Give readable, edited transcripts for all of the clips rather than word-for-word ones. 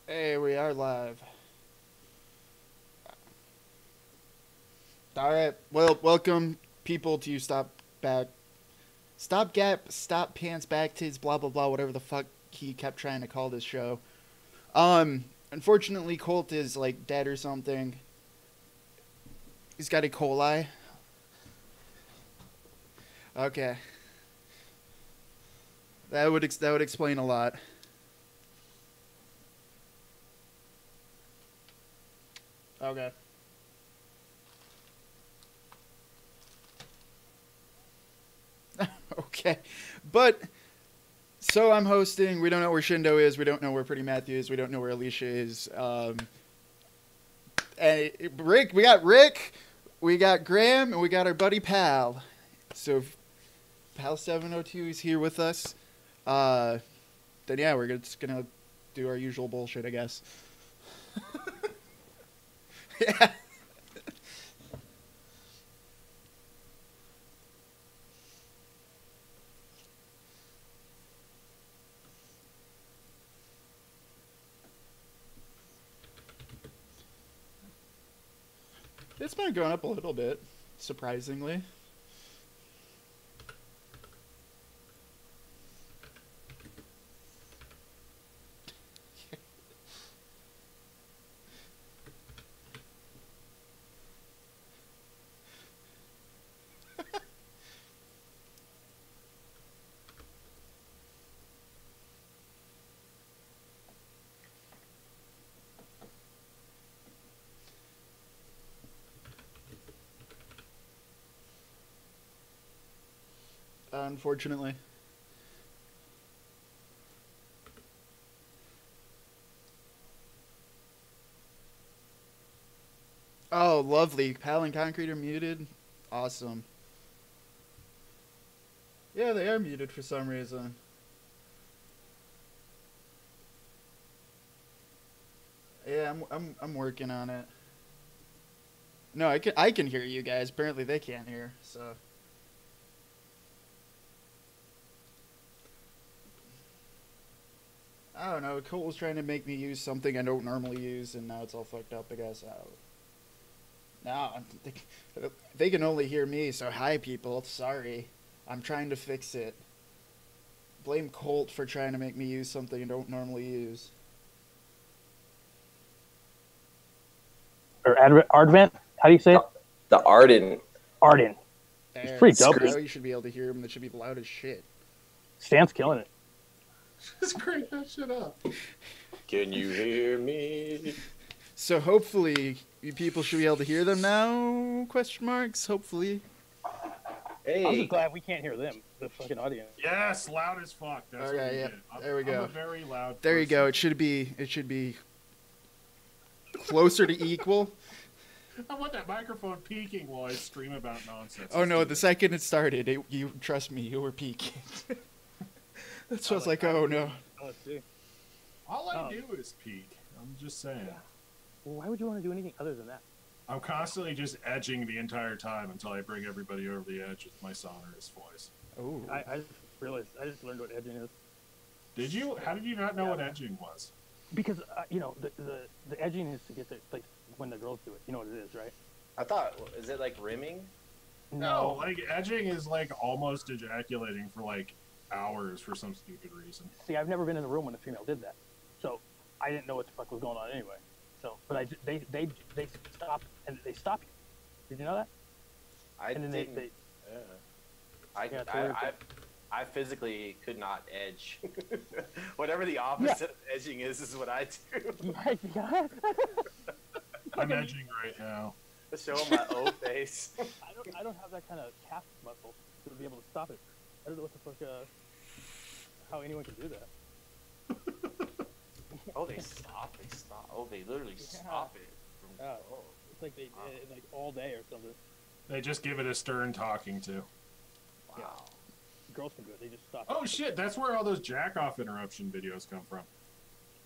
Hey, we are live. All right. Well, welcome people to Stopgap, Stop Pants Back Tits, blah blah blah, whatever the fuck he kept trying to call this show. Unfortunately, Colt is like dead or something. He's got E. coli. Okay, that would explain a lot. Okay. Okay, but so I'm hosting. We don't know where Shindo is. We don't know where Pretty Matthew is. We don't know where Alicia is. And Rick, we got Graham, and we got our buddy Pal. So if Pal 702 is here with us. Then yeah, we're just gonna do our usual bullshit, I guess. Yeah. It's been going up a little bit, surprisingly. Unfortunately. Oh, lovely. Pal and Concrete are muted. Awesome. Yeah, they are muted for some reason. Yeah, I'm working on it. No, I can hear you guys. Apparently they can't hear. So I don't know. Cole was trying to make me use something I don't normally use, and now it's all fucked up. I guess. No, they can only hear me. So hi, people. Sorry, I'm trying to fix it. Blame Colt for trying to make me use something I don't normally use. Or Ardvent? How do you say it? The Ardent. Arden. It's pretty dope. Now you should be able to hear him. That should be loud as shit. Stan's killing it. Just crank that shit up. Can you hear me? So hopefully you people should be able to hear them now? Question marks. Hopefully. Hey. I'm just glad we can't hear them, the fucking audience. Yes, loud as fuck. That's Okay, what we yeah. did. There we go. I'm a very loud There you person. go. It should be closer to equal. I want that microphone peaking while I scream about nonsense. Oh no! The second it started, you trust me, you were peaking. That's what I was like. Oh no. Let's see. All I do is peak. I'm just saying. Yeah. Well, why would you want to do anything other than that? I'm constantly just edging the entire time until I bring everybody over the edge with my sonorous voice. Oh. I just realized, I just learned what edging is. Did you? How did you not know what edging was? Because, you know, the edging is to get the, like, when the girls do it. You know what it is, right? I thought, is it like rimming? No, like edging is like almost ejaculating for like hours for some stupid reason. See, I've never been in a room when a female did that. So, I didn't know what the fuck was going on anyway. So, but they stop, and they stop you. Did you know that? I And then didn't. Yeah. I physically could not edge. Whatever the opposite of edging is what I do. Yeah. I'm edging right now. Show my O face. I don't have that kind of calf muscle to be able to stop it. I don't know what the fuck, how anyone can do that. Oh, they stop. They stop. Oh, they literally stop it. Yeah. It's like they like all day or something. They just give it a stern talking to. Wow. Yeah. Girls can do it. They just stop. Oh shit, that's where all those jack-off interruption videos come from.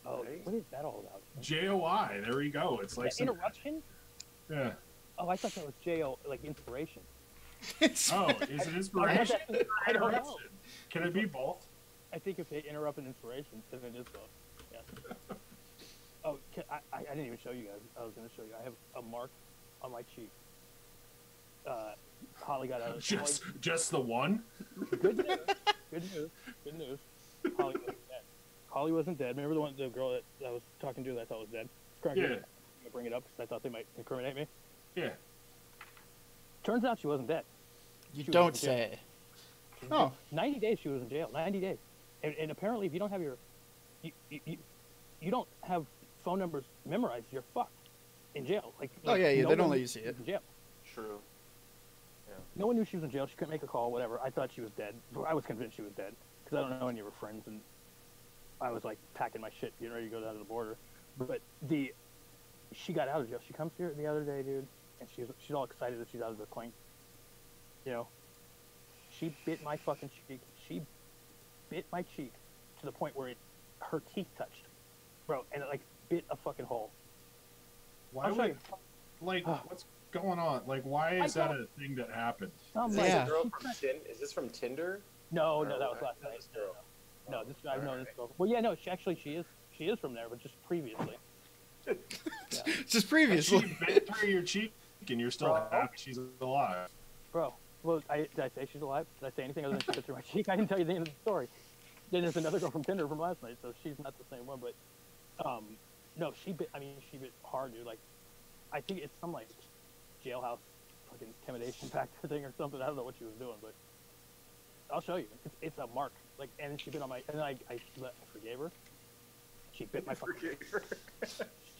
Oh, what is that all about? JOI, there we go. It's like some... interruption. Yeah. Oh, I thought that was JO, like inspiration. Oh, is it inspiration? I don't know. Can it be both? I think if they interrupt an inspiration, then it is both. Yeah. Oh, I didn't even show you guys. I was going to show you. I have a mark on my cheek. Holly got out. Just the one? Good news. Good news. Good news. Holly wasn't dead. Holly wasn't dead. Remember the girl that I was talking to that I thought was dead? Yeah. I'm going to bring it up because I thought they might incriminate me. Yeah. Turns out she wasn't dead. You She was don't in jail. say. Oh. 90 days she was in jail. 90 days. And apparently if you don't have your... You don't have phone numbers memorized, you're fucked in jail. Oh, yeah, no they don't one let you knew see she was it. in jail. True. No one knew she was in jail. She couldn't make a call, whatever. I thought she was dead. I was convinced she was dead because I don't know any of her friends, and I was like packing my shit, getting ready to go down to the border. But she got out of jail. She comes here the other day, dude, and she's all excited that she's out of the clink. You know, she bit my fucking cheek. She bit my cheek to the point where her teeth touched, bro, and it like bit a fucking hole. Why I'll show would, you. like, what's going on? Like, why is that a thing that happened? Some, Yeah. Girl from is this from Tinder? No, Or that was what? last night. This girl. No, this I've known this girl. Well, yeah, no, she is from there, but just previously. Yeah. Just She previously. bit through your cheek, and you're still Bro. happy she's alive. Bro, well, did I say she's alive? Did I say anything other than she bit through my cheek? I didn't tell you the end of the story. Then there's another girl from Tinder from last night, so she's not the same one, but no, she bit hard, dude. Like, I think it's some like jailhouse fucking intimidation factor thing or something. I don't know what she was doing, but I'll show you. It's a mark. Like, and she bit on my, and then I forgave her. She bit my fucking.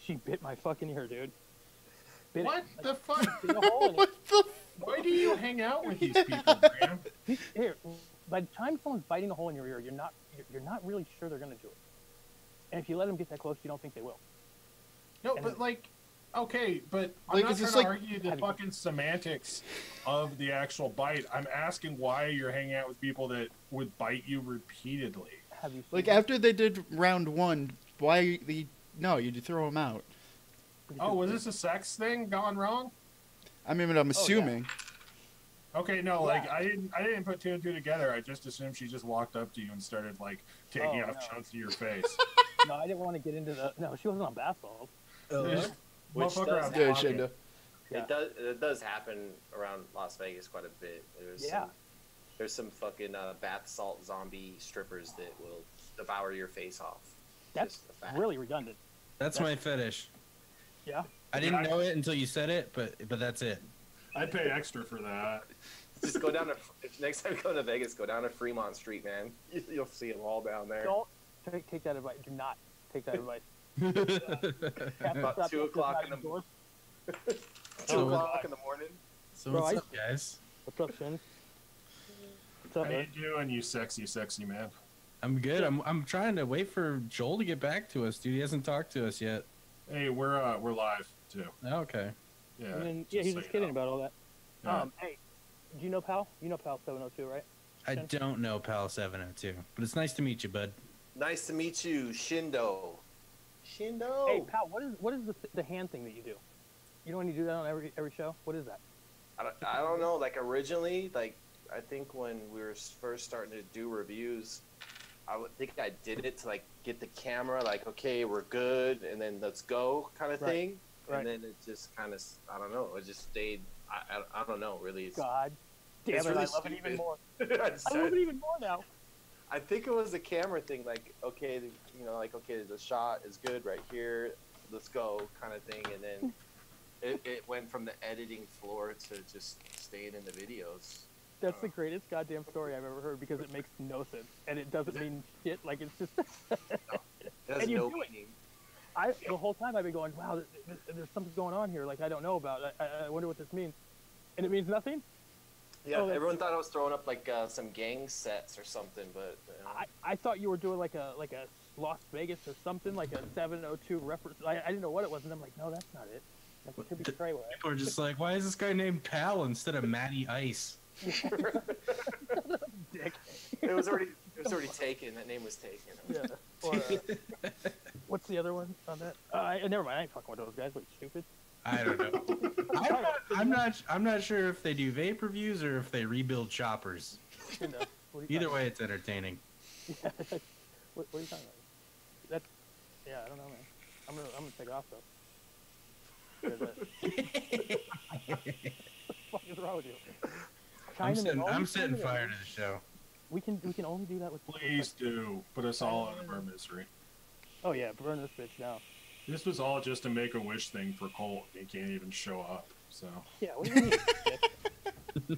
She bit my fucking ear, dude. Bit What it, the fuck? bit a hole in it. What the? Why do you hang out with these people, man? Here, by the time someone's biting a hole in your ear, you're not really sure they're gonna do it. And if you let them get that close, you don't think they will. No, And but like, okay, but I'm Like, not is trying this to like- argue the fucking semantics of the actual bite. I'm asking why you're hanging out with people that would bite you repeatedly. Have you seen Like, that? after they did round one, why no, you throw them out. Oh, was this a sex thing gone wrong? I mean, I'm assuming. Okay, no, like Yeah. I didn't put two and two together. I just assumed she just walked up to you and started like taking Oh, off no. chunks of your face. No, I didn't want to get into the. No, she wasn't on bath salts. Just Which motherfucker does out Yeah, pocket. Shinda. Yeah. It does happen around Las Vegas quite a bit. There's some fucking bath salt zombie strippers that will devour your face off. That's Just a fact. really redundant. That's my fetish. Yeah. I didn't know it until you said it, but that's it. I'd pay extra for that. Just go down to next time you go to Vegas, go down to Fremont Street, man. You'll see them all down there. Don't take that advice. Do not take that advice. About 2 o'clock in the morning. 2 o'clock in the morning. So Bro, what's I- up, guys? What's up, Shin? What's up, How you man? doing, you sexy man? I'm good. I'm trying to wait for Joel to get back to us, dude. He hasn't talked to us yet. Hey, we're live too. Okay. Yeah. And then, yeah, he's so just you kidding know. about all that. Yeah. Hey, do you know Pal? You know Pal 702, right? I don't know Pal 702, but it's nice to meet you, bud. Nice to meet you, Shindo. Shindo. Hey, Pal, what is the hand thing that you do? You know when you do that on every show? What is that? I don't know. Like originally, like I think when we were first starting to do reviews, I would think I did it to like get the camera, like okay, we're good, and then let's go, kind of Right. thing. Right. And then it just kind of, I don't know, it just stayed. I don't know, really. It's, God damn It's it, really I love it even stupid. more. I I love it even more now. I think it was the camera thing, like okay, you know, like okay, the shot is good right here, let's go, kind of thing, and then it went from the editing floor to just staying in the videos. That's the greatest goddamn story I've ever heard because it makes no sense and it doesn't mean shit. Like it's just. It has And you no do it. meaning. The whole time I've been going, wow, there's something going on here. Like I don't know about. I wonder what this means, and it means nothing. Yeah, Oh, that's- everyone thought I was throwing up like some gang sets or something, but you know. I thought you were doing like a Las Vegas or something, like a 702 reference. I didn't know what it was, and I'm like, no, that's not it. That's a Tribute Treyway. People are just like, why is this guy named Pal instead of Matty Ice? Dick. It was already taken. That name was taken. Yeah. Or, what's the other one on that? Never mind. I ain't fucking with those guys. What, you stupid? I don't know. I'm not sure if they do vape reviews or if they rebuild choppers. You know, what are you Either talking way, it's entertaining. about? What are you talking about? Yeah, I don't know, man. I'm gonna take off though. What the fuck is wrong with you? I'm setting fire to the show. We can only do that with. Please do put us all out of our misery. Oh yeah, burn this bitch down. This was all just a Make-A-Wish thing for Colt. He can't even show up, so. Yeah, what do you mean?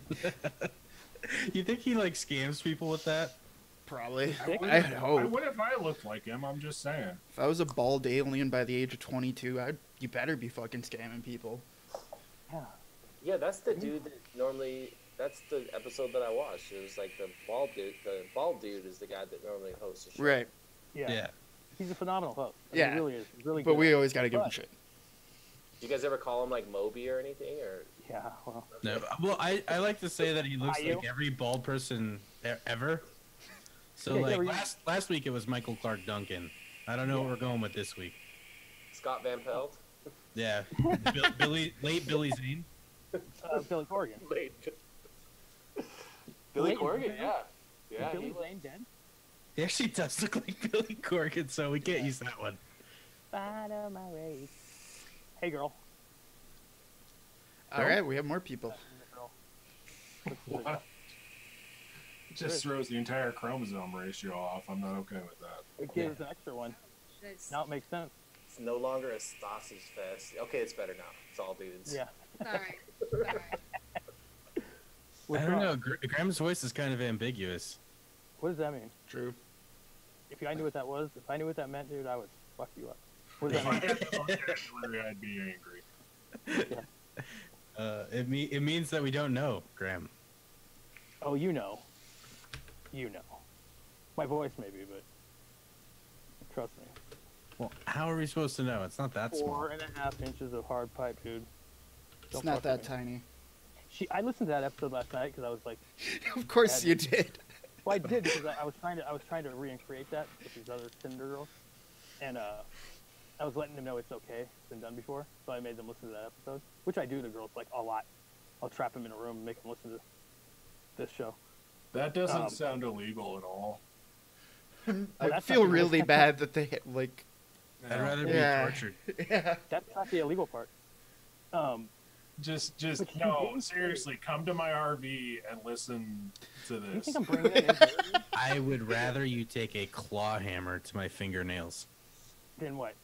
You think he like scams people with that? Probably. I I hope. What if I looked like him? I'm just saying. If I was a bald alien by the age of 22, you better be fucking scamming people. Yeah. Yeah, that's the dude that normally. That's the episode that I watched. It was like the bald dude. The bald dude is the guy that normally hosts the show. Right. Yeah. He's a phenomenal host. Yeah. He really is. He's really But good. we always gotta give him shit. Do you guys ever call him like Moby or anything? Or Yeah. Well. No. Well, I like to say that he looks Are you? like every bald person ever. So Yeah, like yeah, last week it was Michael Clark Duncan. I don't know what we're going with this week. Scott Van Pelt? Yeah. Late Billy Zane. Billy Corgan. Late. Billy Wait, Corgan, yeah. Is Yeah, Billy he was. Zane dead? He actually does look like Billy Corgan, so we can't use that one. Follow my race. Hey girl. All right, we have more people. What? It just throws the entire chromosome ratio off. I'm not okay with that. It gives an extra one. Now it makes sense. It's no longer a sausage fest. Okay, it's better now. It's all dudes. Yeah. It's alright. It's alright. What's I don't wrong? know. Graham's voice is kind of ambiguous. What does that mean? True. If I knew what that was, if I knew what that meant, dude, I would fuck you up. What does If I that mean? had the vocabulary, I'd be angry. It means that we don't know, Graham. Oh, you know. You know. My voice maybe, but trust me. Well, how are we supposed to know? It's not that small. 4.5 inches of hard pipe, dude. It's Don't not fuck that with me. tiny. I listened to that episode last night because I was like, Of course you did. well, I did because I was trying to recreate that with these other Tinder girls, and I was letting them know it's okay, it's been done before. So I made them listen to that episode, which I do to girls like a lot. I'll trap them in a room and make them listen to this show. That doesn't sound illegal at all. I that's feel not- really bad that they like. I'd rather Yeah. be tortured. Yeah. That's not the illegal part. Just But you no. didn't Seriously, come to my RV and listen to You this. think I'm bringing that into it? I would rather you take a claw hammer to my fingernails Then what?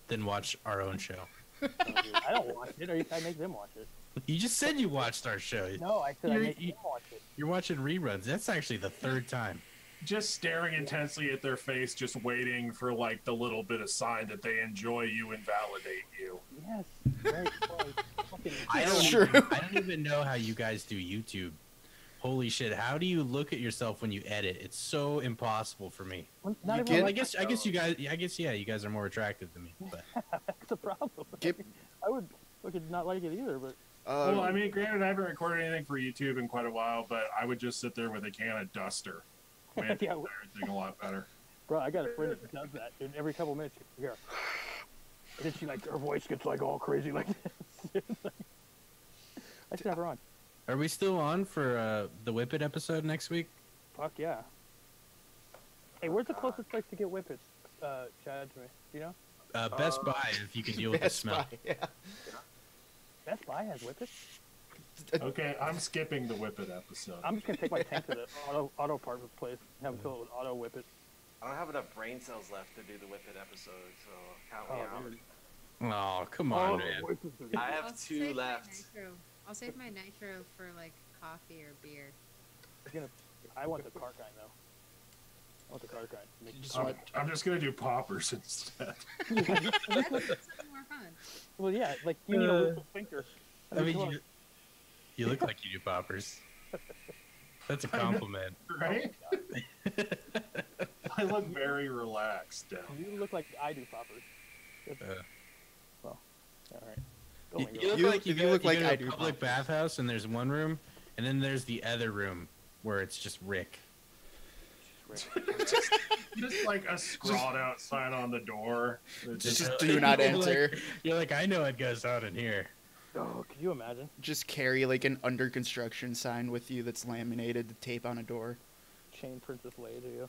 than watch our own show. Oh, dude, I don't watch it. I make them watch it. You just said you watched our show. No, I said I You're- make them watch it. You're watching reruns. That's actually the third time. Just staring intensely at their face, just waiting for like the little bit of sign that they enjoy you and validate you. Yes. Right. Fucking It's true. I don't even know how you guys do YouTube. Holy shit! How do you look at yourself when you edit? It's so impossible for me. Not You everyone get- Well, likes I guess you guys. I guess yeah, you guys are more attractive than me. But that's a problem. Get- I would fucking not like it either, but Well, I mean, granted, I haven't recorded anything for YouTube in quite a while, but I would just sit there with a can of duster. Make Yeah. everything a lot better. bro, I got a friend that does that. Dude, every couple minutes you hear, and then she like her voice gets like all crazy like this. I should have her on. are we still on for the Whippet episode next week? Fuck yeah. Hey, where's the closest place to get whippets, Chad? To me, do you know? Best Buy, if you can deal with the Best smell. Buy, yeah. Best Buy has whippets. Okay, I'm skipping the Whippet episode. I'm just gonna take my tank to the auto parts place and have them fill it with auto whippets. I don't have enough brain cells left to do the Whippet episode, so count me Oh, out. dude. Oh, come on, man. whippets are good. I have I'll two save my left. nitro. I'll save my nitro for like coffee or beer. I want the car kind though. I want the car kind. Make- Just I'm, want- I'm just gonna do poppers instead. That's something more fun. Well, yeah, like you need a little sphincter. I mean, come on. you look like you do poppers. That's a compliment. Right? I look very relaxed now. You look like I do poppers. Well, all right. Go, You, Mingo. you look You- like you you go, look you like go to I a do public poppers. bathhouse, and there's one room, and then there's the other room where it's just Rick. Just like a scrawled out sign on the door. Just do not enter. You're like, I know what goes on in here. Oh, could you imagine? Just carry like an under construction sign with you that's laminated to tape on a door. Chain Princess Leia to you.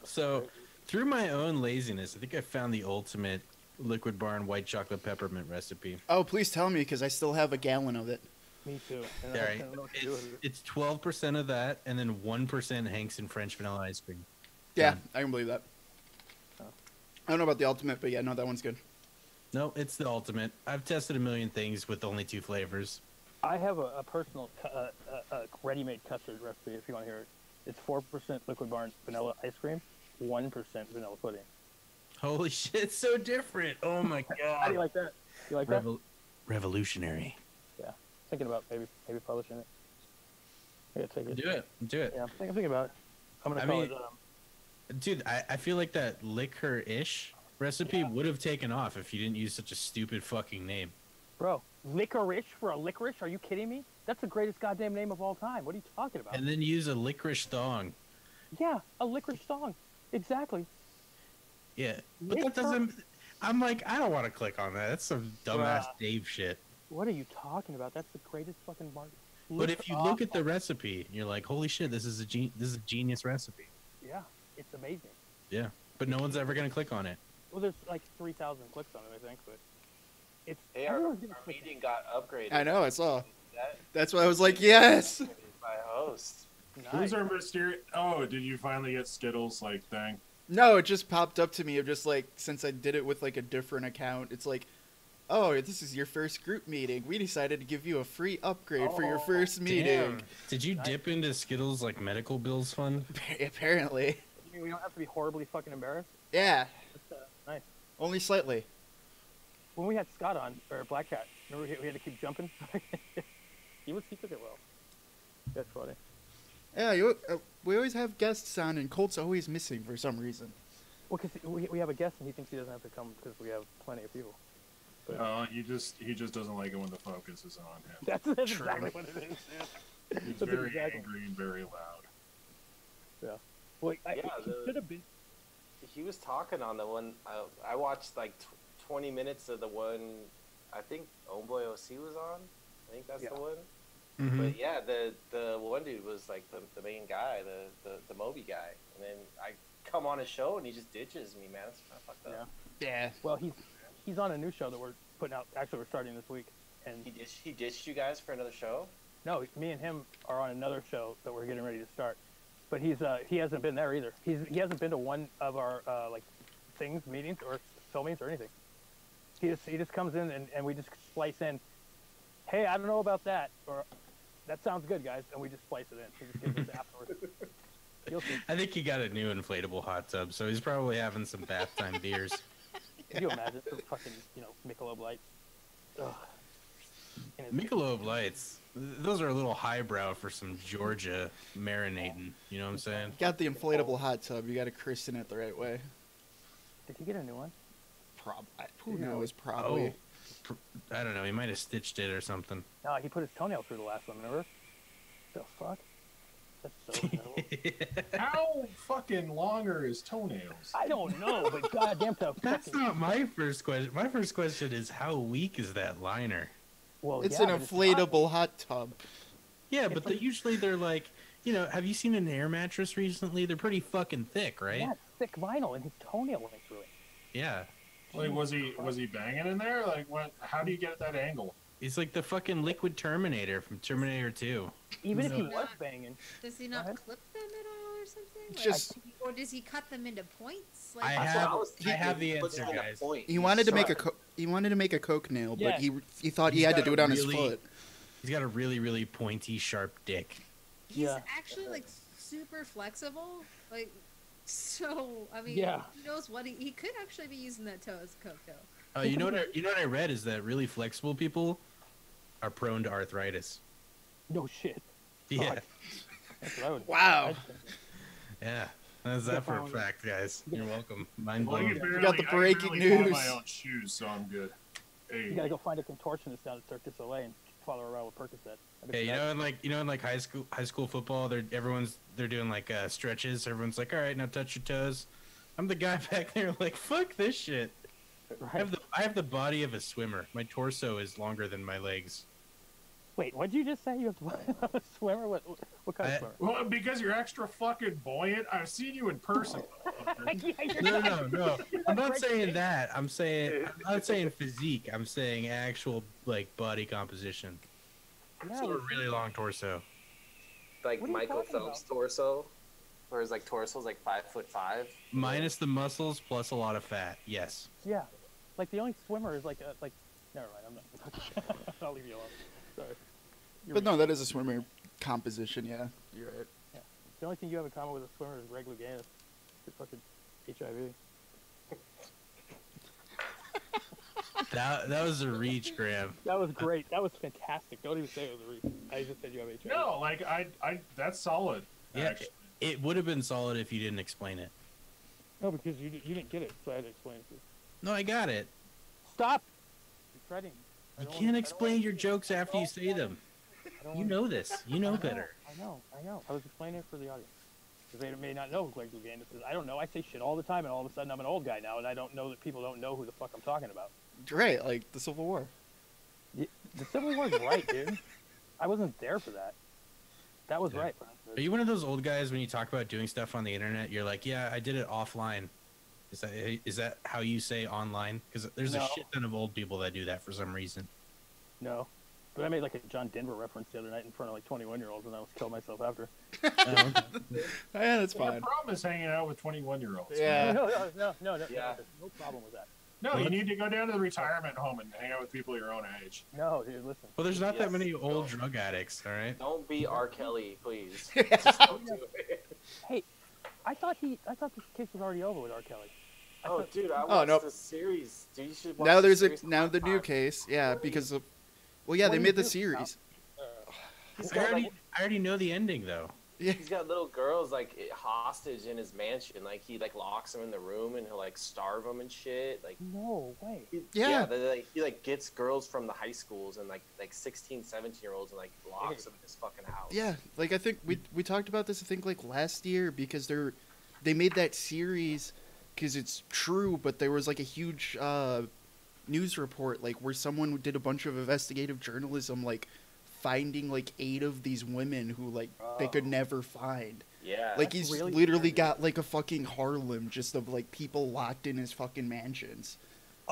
So, Through my own laziness, I think I found the ultimate Liquid Barn white chocolate peppermint recipe. Oh, please tell me, because I still have a gallon of it. Me too. And All I right. don't know what to do with it. It's 12% of that, and then 1% Hanks and French vanilla ice cream. Yeah, Done. I can believe that. Oh. I don't know about the ultimate, but yeah, no, that one's good. No, it's the ultimate. I've tested a million things with only 2 flavors. I have a personal ready-made custard recipe if you want to hear it. It's 4% Liquid Barn vanilla ice cream, 1% vanilla pudding. Holy shit, it's so different. Oh my How do you god. like that? You like that? Revolutionary. Yeah. Thinking about maybe publishing it. I gotta take it. Do it. Yeah, I'm thinking about it. I'm gonna I call mean- it. Dude, I feel like that liquor-ish recipe Yeah. would have taken off if you didn't use such a stupid fucking name. Bro, licorice for a licorice? Are you kidding me? That's the greatest goddamn name of all time. What are you talking about? And then use a licorice thong. Yeah, a licorice song. Exactly. Yeah. But that Licor- doesn't... I'm like, I don't want to click on that. That's some dumbass Bruh. Dave shit. What are you talking about? That's the greatest fucking market. But if you look at the recipe, you're like, holy shit, this is a genius recipe. Yeah, it's amazing. Yeah. But no one's ever going to click on it. Well, there's like 3,000 clicks on it, I think, but it's Hey, our everyone's gonna click meeting got upgraded. I know, I saw. That That's why I was like, yes! by host. it. Who's Nice. our mysterious? Oh, did you finally get Skittles like thing? No, it just popped up to me of just like, since I did it with like a different account, it's like, oh, this is your first group meeting. We decided to give you a free upgrade for your Oh, first meeting. Damn. Did you dip into Skittles like medical bills fund? Apparently. You mean we don't have to be horribly fucking embarrassed? Yeah, That's, nice. only slightly. When we had Scott on, or Black Cat, remember we had to keep jumping? he took it well. That's funny. Yeah, we always have guests on, and Colt's always missing for some reason. Well, because we have a guest and he thinks he doesn't have to come because we have plenty of people. But Oh, he just doesn't like it when the focus is on him. that's True. exactly what it is. Yeah. He's That's very exactly- angry and very loud. Well, Yeah, he should have been. He was talking on the one. I watched like 20 minutes of the one. I think Homeboy OC was on. I think that's Yeah. the one. Mm-hmm. But yeah, the one dude was like the main guy, the Moby guy, and then I come on his show and he just ditches me, man. It's kind of fucked up. Yeah. Well, he's on a new show that we're putting out. Actually, we're starting this week. And He ditched you guys for another show. no, me and him are on another show that we're getting ready to start. But he hasn't been there either. He hasn't been to one of our like meetings or filmings or anything. He just comes in and we just splice in. Hey, I don't know about that, or that sounds good, guys, and we just splice it in. He just gives us afterwards. You'll see. I think he got a new inflatable hot tub, so he's probably having some bath time beers. Can you imagine the fucking Michelob Light? Ugh. And it's- Michelob Lights, those are a little highbrow for some Georgia marinating. You know what I'm saying? Got the inflatable hot tub. You got to christen it the right way. Did he get a new one? Who knows? Probably. I don't know. He might have stitched it or something. No, he put his toenail through the last one. Remember? The fuck? That's so terrible. How fucking long are his toenails? I don't know, but goddamn tough. That's not my first question. My first question is how weak is that liner? Well, It's yeah, an but not- inflatable hot tub. Yeah, It's but like- usually they're like, have you seen an air mattress recently? They're pretty fucking thick, right? Yeah, it's thick vinyl, and his toenail went through it. Yeah. Like, was he banging in there? Like, what? How do you get at that angle? He's like the fucking liquid Terminator from Terminator 2. Even if he No. was banging, Does he Go not ahead. clip them at all or something? Just- or does he cut them into points? I That's what have- was I have thinking. the He puts answer, it on a guys. point. He wanted to make Sharp. a coke nail, Yeah. but he thought he He's had to got do a it on his really- foot. He's got a really, really pointy, sharp dick. He's Yeah. actually like super flexible. Like, so I mean, Yeah. who knows what he could actually be using that toe as coke though. You know what I read is that really flexible people are prone to arthritis. no shit. Yeah, Fuck. That's what I would. Wow. I'd think. yeah. That's that for a fact, guys. You're welcome. Mind Well, I blown. can We got the barely- I can breaking barely find news. my own shoes, so I'm good. Hey, You gotta go find a contortionist down at Cirque du Soleil and follow her around with Percocet. I bet Yeah, you that- in like high school football, they're doing like stretches. Everyone's like, all right, now touch your toes. I'm the guy back there like, fuck this shit. I right. have the body of a swimmer. My torso is longer than my legs. Wait, what did you just say? You have to a swimmer? What kind of swimmer? Well, because you're extra fucking buoyant. I've seen you in person. No. I'm not saying that. I'm not saying physique. I'm saying actual like body composition. Yeah, So a really long torso. Like What are you Michael talking Phelps' about? torso, where his like torso's like 5'5". Minus the muscles plus a lot of fat. Yes. yeah. Like the only swimmer is like never mind, I'm not. I'll leave you alone. Sorry. You're But no, that is a swimmer composition. Yeah, you're right. Yeah. The only thing you have in common with a swimmer is Greg Louganis. It's fucking HIV. That was a reach, Graham. That was great. That was fantastic. Don't even say it was a reach. I just said you have HIV. No, like I that's solid. Yeah, Actually. it would have been solid if you didn't explain it. No, because you didn't get it, so I had to explain it to you. No, I got it. Stop! You're treading. You can't explain your jokes after you say them. You know this. You know better. I know. I was explaining it for the audience. Because they may not know who Greg Louganis is. I don't know. I say shit all the time, and all of a sudden I'm an old guy now, and I don't know that people don't know who the fuck I'm talking about. Right, like the Civil War. The Civil War's right, dude. I wasn't there for that. That was Yeah. right. Are you one of those old guys when you talk about doing stuff on the internet? You're like, yeah, I did it offline. Is that how you say online? Because there's No. a shit ton of old people that do that for some reason. No. But I made like a John Denver reference the other night in front of like 21-year-olds, and I almost killed myself after. Yeah, that's The fine. problem is hanging out with 21-year-olds. Yeah. No, Yeah. no problem with that. No, you need to go down to the retirement home and hang out with people your own age. No, dude, listen. Well, there's not that Yes. many old drug addicts, all right? Don't be R. Kelly, please. Just don't do it. Hey, I thought this case was already over with R. Kelly. Oh, dude, I Oh, watched nope. the series. Dude, you should watch Now the there's series now one the new time. case. Yeah, because of. Well, yeah, What they do you made the do? series. He's I got, already, like, I already know the ending, though. Yeah. he's got little girls like hostage in his mansion. Like he like locks them in the room and he'll like starve them and shit. Like No way. Yeah. he like gets girls from the high schools and like 16, 17-year-olds and like locks them in his fucking house. Yeah, like I think we talked about this. I think like last year because they made that series because it's true, but there was like a huge news report like where someone did a bunch of investigative journalism like finding like 8 of these women who like they could never find. Yeah. Like That's he's really literally scary. got like a fucking Harlem just of like people locked in his fucking mansions.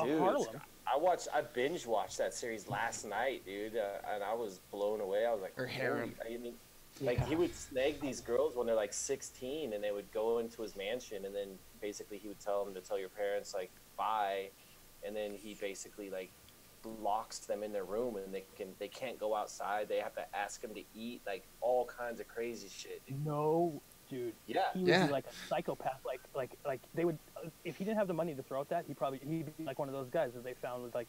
Dude, Harlem. I binge watched that series last night, dude, and I was blown away. I was like, Or harem. holy- I mean, like Yeah. he would snag these girls when they're like 16, and they would go into his mansion, and then basically he would tell them to tell your parents like bye, and then he basically like locks them in their room, and they can't go outside. They have to ask him to eat, like all kinds of crazy shit. Dude. No, dude. Yeah. He would Yeah. be like a psychopath. Like they would, if he didn't have the money to throw at that, he'd be like one of those guys that they found with like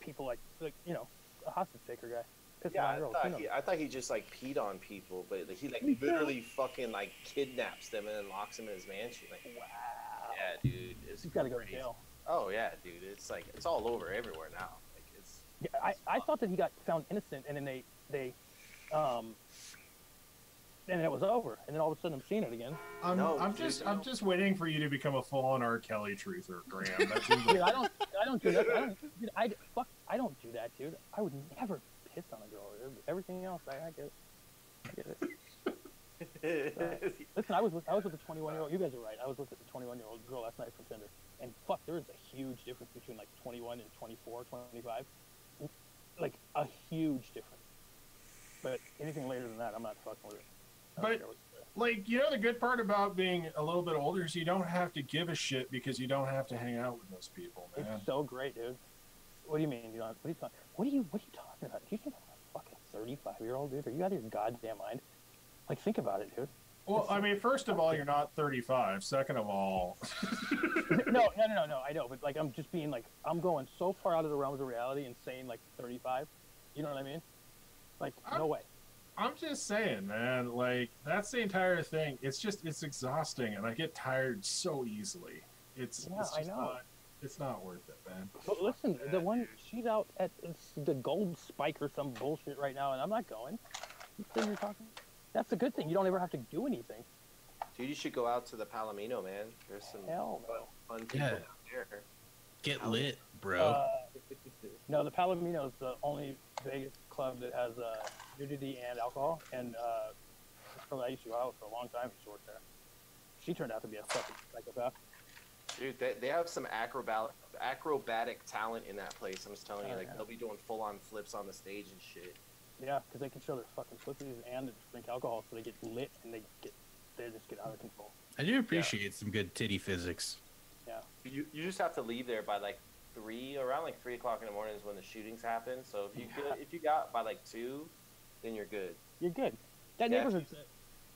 people like you know, a hostage taker guy. Pissing Yeah, on girls, you know. I thought he just like peed on people, but like, he like Me too. literally fucking like kidnaps them and then locks them in his mansion. Like, Wow. yeah, dude, it's He's got to go to crazy. jail. Oh yeah, dude, it's like it's all over everywhere now. Like it's Yeah, I thought that he got found innocent, and then and it was over, and then all of a sudden I'm seeing it again. I'm dude, I'm just waiting for you to become a full-on R. Kelly truther, Graham. That's Dude, I don't do that. I don't do that, dude. I would never piss on a girl. Everything else, I get it. Listen, I was with a 21-year-old. You guys are right. I was with a 21-year-old girl last night from Tinder, and fuck, there is a huge difference between like 21 and 24, 25. Like a huge difference. But anything later than that, I'm not fucking with it. I don't But- care what you say. like, you know, the good part about being a little bit older is you don't have to give a shit because you don't have to hang out with those people, man. It's so great, dude. What do you mean? What are you talking? What are you talking about? You think I'm a fucking 35-year-old dude? Are you out of your goddamn mind? Like, think about it, dude. Well, I mean, first of all, you're not 35. Second of all, No. I know, but like, I'm just being like, I'm going so far out of the realms of reality and saying like 35. You know what I mean? Like, no way. I'm just saying, man, like, that's the entire thing. It's exhausting, and I get tired so easily. It's Yeah, just I know. it's not worth it, man. But listen, the one she's out at the Gold Spike or some bullshit right now, and I'm not going. Then you're talking. That's the good thing. You don't ever have to do anything. dude, you should go out to the Palomino, man. There's some Hell no. fun people Yeah. down there. Get lit, bro. No, the Palomino is the only Vegas club that has nudity and alcohol, and this girl that I used to go out with for a long time, she worked there. She turned out to be a fucking psychopath. Dude, they have some acrobatic talent in that place. I'm just telling you, like they'll be doing full-on flips on the stage and shit. Yeah, because they can show their fucking flippers and they drink alcohol, so they get lit and they just get out of control. I do appreciate some good titty physics. Yeah. You just have to leave there by like around 3 o'clock in the morning is when the shootings happen. So if you got by like 2, then you're good. You're good. That neighborhood's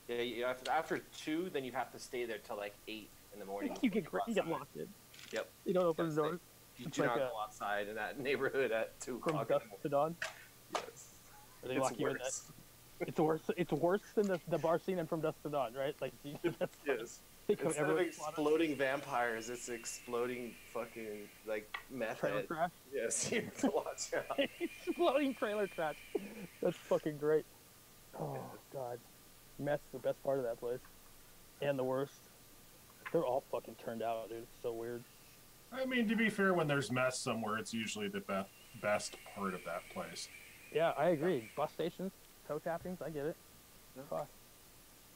Yeah, after 2, then you have to stay there till like 8 in the morning. you get locked in. Yep. You don't open the doors. You It's do like not go outside in that neighborhood at 2 from o'clock. dusk to dawn. Yes. They lock you in that. It's worse. It's worse than the bar scene and From Dusk to Dawn, right? Like that's Yes. they come Instead of everywhere. exploding vampires, it's exploding fucking like meth Trailer head. trash. Yes, you have to watch out. Exploding trailer trash. That's fucking great. Oh god, meth's the best part of that place, and the worst. They're all fucking turned out, dude. It's so weird. I mean, to be fair, when there's mess somewhere, it's usually the best part of that place. Yeah, I agree. Bus stations, toe tappings, I get it. Yeah. Fuck.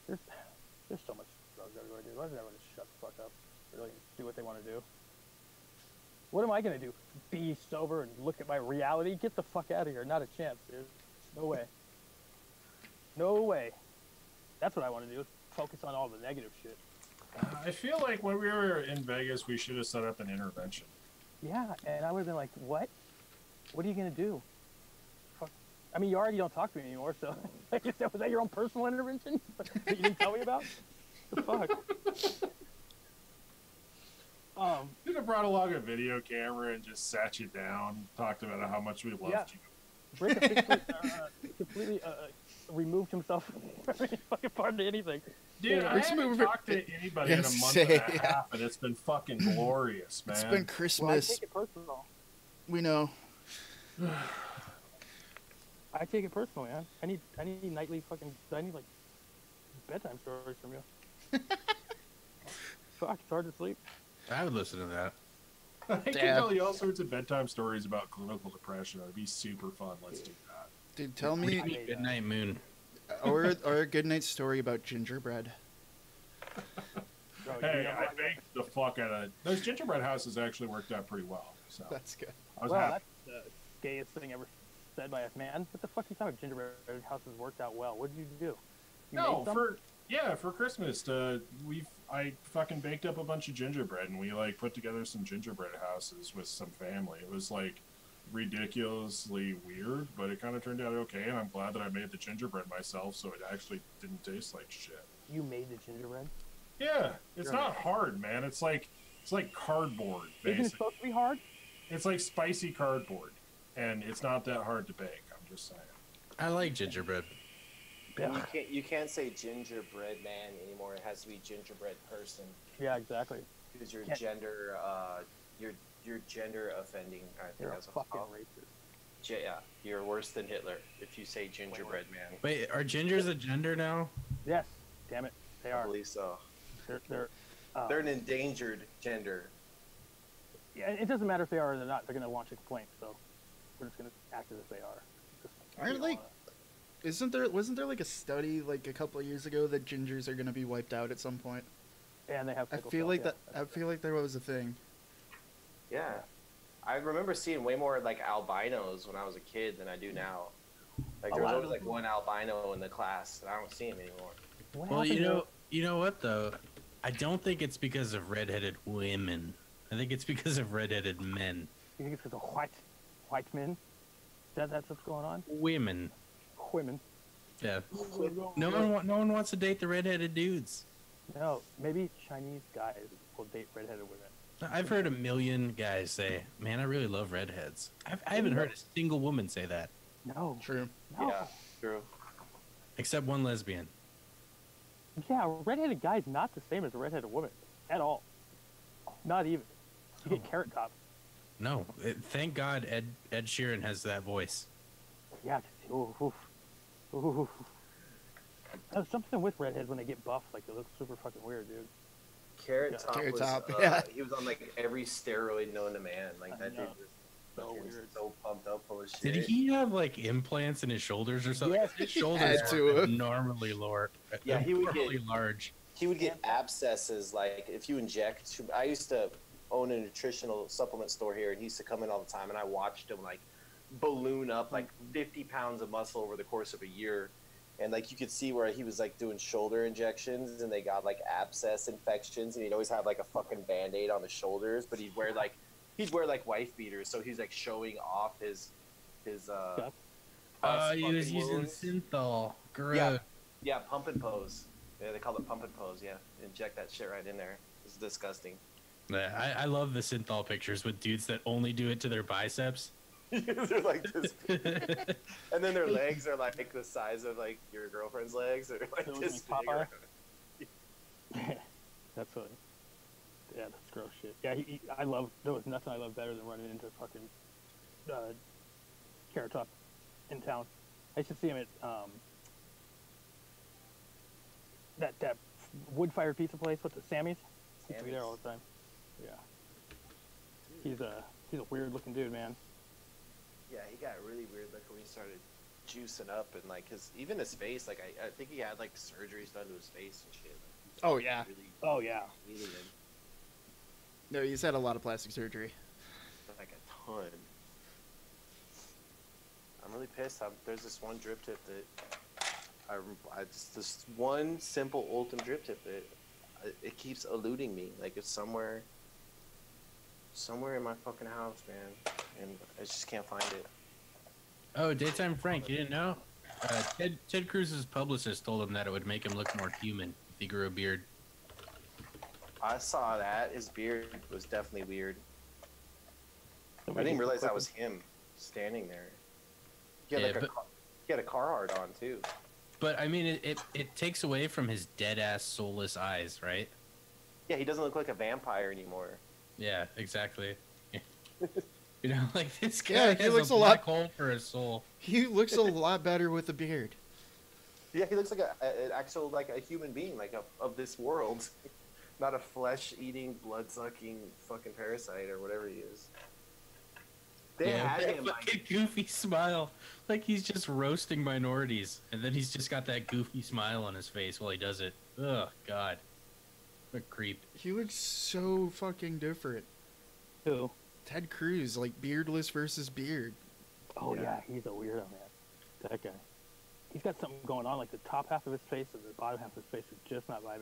There's so much drugs everywhere, dude. Why does everyone just shut the fuck up? Really do what they want to do. What am I gonna do? Be sober and look at my reality? Get the fuck out of here. Not a chance, dude. No way. No way. That's what I want to do. Focus on all the negative shit. I feel like when we were in Vegas, we should have set up an intervention. Yeah, and I would have been like, what? What are you gonna do? Fuck. I mean, you already don't talk to me anymore, so was that your own personal intervention that you didn't tell me about? The fuck? Should have brought along a video camera and just sat you down, talked about how much we loved you. Rick officially completely removed himself from any fucking part of anything. Dude, I haven't talked to anybody in a month and a half, and it's been fucking glorious, man. It's been Well, I Christmas. take it personal. We know. I take it personal, man. I need nightly fucking. I need like bedtime stories from you. Fuck, it's hard to sleep. I would listen to that. I can tell you all sorts of bedtime stories about clinical depression. It'd be super fun. Let's do that. Dude, tell me Midnight Moon. or a good night story about gingerbread. Bro, you Hey, know I what? baked the fuck out of those gingerbread houses. Actually worked out pretty well. So That's good. I was Well, happy. that's the gayest thing ever said by a man. What the fuck you talking about? Gingerbread houses worked out well. What did you do? You No, made some? for Christmas, I fucking baked up a bunch of gingerbread and we like put together some gingerbread houses with some family. It was like ridiculously weird, but it kind of turned out okay. And I'm glad that I made the gingerbread myself, so it actually didn't taste like shit. You made the gingerbread. Yeah, it's Sure. not hard, man. It's like cardboard, Isn't it basically. supposed to be hard? It's like spicy cardboard, and it's not that hard to bake. I'm just saying. I like gingerbread. And you can't say gingerbread man anymore. It has to be gingerbread person Yeah, exactly. because your Can't- gender you're gender offending. I think You're a that's what it's fucking called. racist. Yeah, you're worse than Hitler if you say gingerbread man. Wait, are gingers a gender now? Yes, damn it, they I are. believe so. They're They're an endangered gender. Yeah, it doesn't matter if they are or not. They're gonna launch a complaint, so we're just gonna act as if they are. Just, Aren't wasn't there like a study like a couple of years ago that gingers are gonna be wiped out at some point? And they have. I sickle feel cell, like yeah. that. I feel like there was a thing. Yeah. I remember seeing way more like albinos when I was a kid than I do now. Like there was always like one albino in the class, and I don't see him anymore. What Well, happened you know what though? I don't think it's because of redheaded women. I think it's because of redheaded men. You think it's because of white men? That's what's going on. Women. Women. Yeah. No one wants to date the redheaded dudes. No, maybe Chinese guys will date redheaded women. I've heard a million guys say, "Man, I really love redheads." I haven't heard a single woman say that, No. True. No. Yeah, true. except one lesbian. Yeah, a redheaded guy's not the same as a redheaded woman at all. Not even. You get Carrot Top. No, thank God Ed Sheeran has that voice. Yeah. Ooh. There's something with redheads when they get buff, like they look super fucking weird, dude. Carrot Yeah. Top Carrot was Top, yeah. he was on like every steroid known to man. Like that I know. dude was So Fucking weird. so pumped up full of shit. Did he have like implants in his shoulders or something? Yes. His shoulders Had to were have. abnormally lower. Yeah, he would get- abnormally large. He would get abscesses, like if you inject. I used to own a nutritional supplement store here, and he used to come in all the time, and I watched him like balloon up like 50 pounds of muscle over the course of a year. And like you could see where he was like doing shoulder injections, and they got like abscess infections, and he'd always have like a fucking band-aid on the shoulders, but he'd wear like wife beaters, so he's like showing off his Stuff. He was fucking using wounds. synthol. Gross. Yeah. Yeah, pump and pose. Yeah, they call it pump and pose. Yeah, inject that shit right in there. It's disgusting. Yeah, I love the synthol pictures with dudes that only do it to their biceps. They're like this, and then their legs are like the size of like your girlfriend's legs. They're like So this like big. Popeye? That's funny. Yeah, that's gross shit. Yeah, there was nothing I love better than running into fucking Carrot Top in town. I used to see him at that wood-fired pizza place. What's it, Sammy's? He used to be there all the time. Yeah. He's a weird-looking dude, man. Yeah, he got really weird like when he started juicing up, and like even his face. Like I think he had like surgeries done to his face and shit. Oh yeah. Really, Oh yeah. alien, No, he's had a lot of plastic surgery. like a ton. I'm really pissed. There's this one drip tip that I just this one simple Ultim drip tip that it keeps eluding me. Like it's somewhere in my fucking house, man, and I just can't find it. Oh, Daytime Frank, you didn't know? Ted Cruz's publicist told him that it would make him look more human if he grew a beard. I saw that. His beard was definitely weird. I didn't even realize that was him standing there. He had, Yeah, he had a Carhartt on, too. But I mean, it takes away from his dead ass soulless eyes, right? Yeah, he doesn't look like a vampire anymore. Yeah, exactly. You know, like this guy Yeah, he has looks a a black lot- hole for a soul. He looks a lot better with a beard. Yeah, he looks like an actual, like a human being, like of this world. Not a flesh-eating, blood-sucking fucking parasite or whatever he is. They had that him, fucking goofy smile, like he's just roasting minorities, and then he's just got that goofy smile on his face while he does it. Ugh, God, what a creep. He looks so fucking different. Who? Ted Cruz, like beardless versus beard. Oh yeah, he's a weirdo, man. That guy. He's got something going on. Like the top half of his face and the bottom half of his face is just not vibing.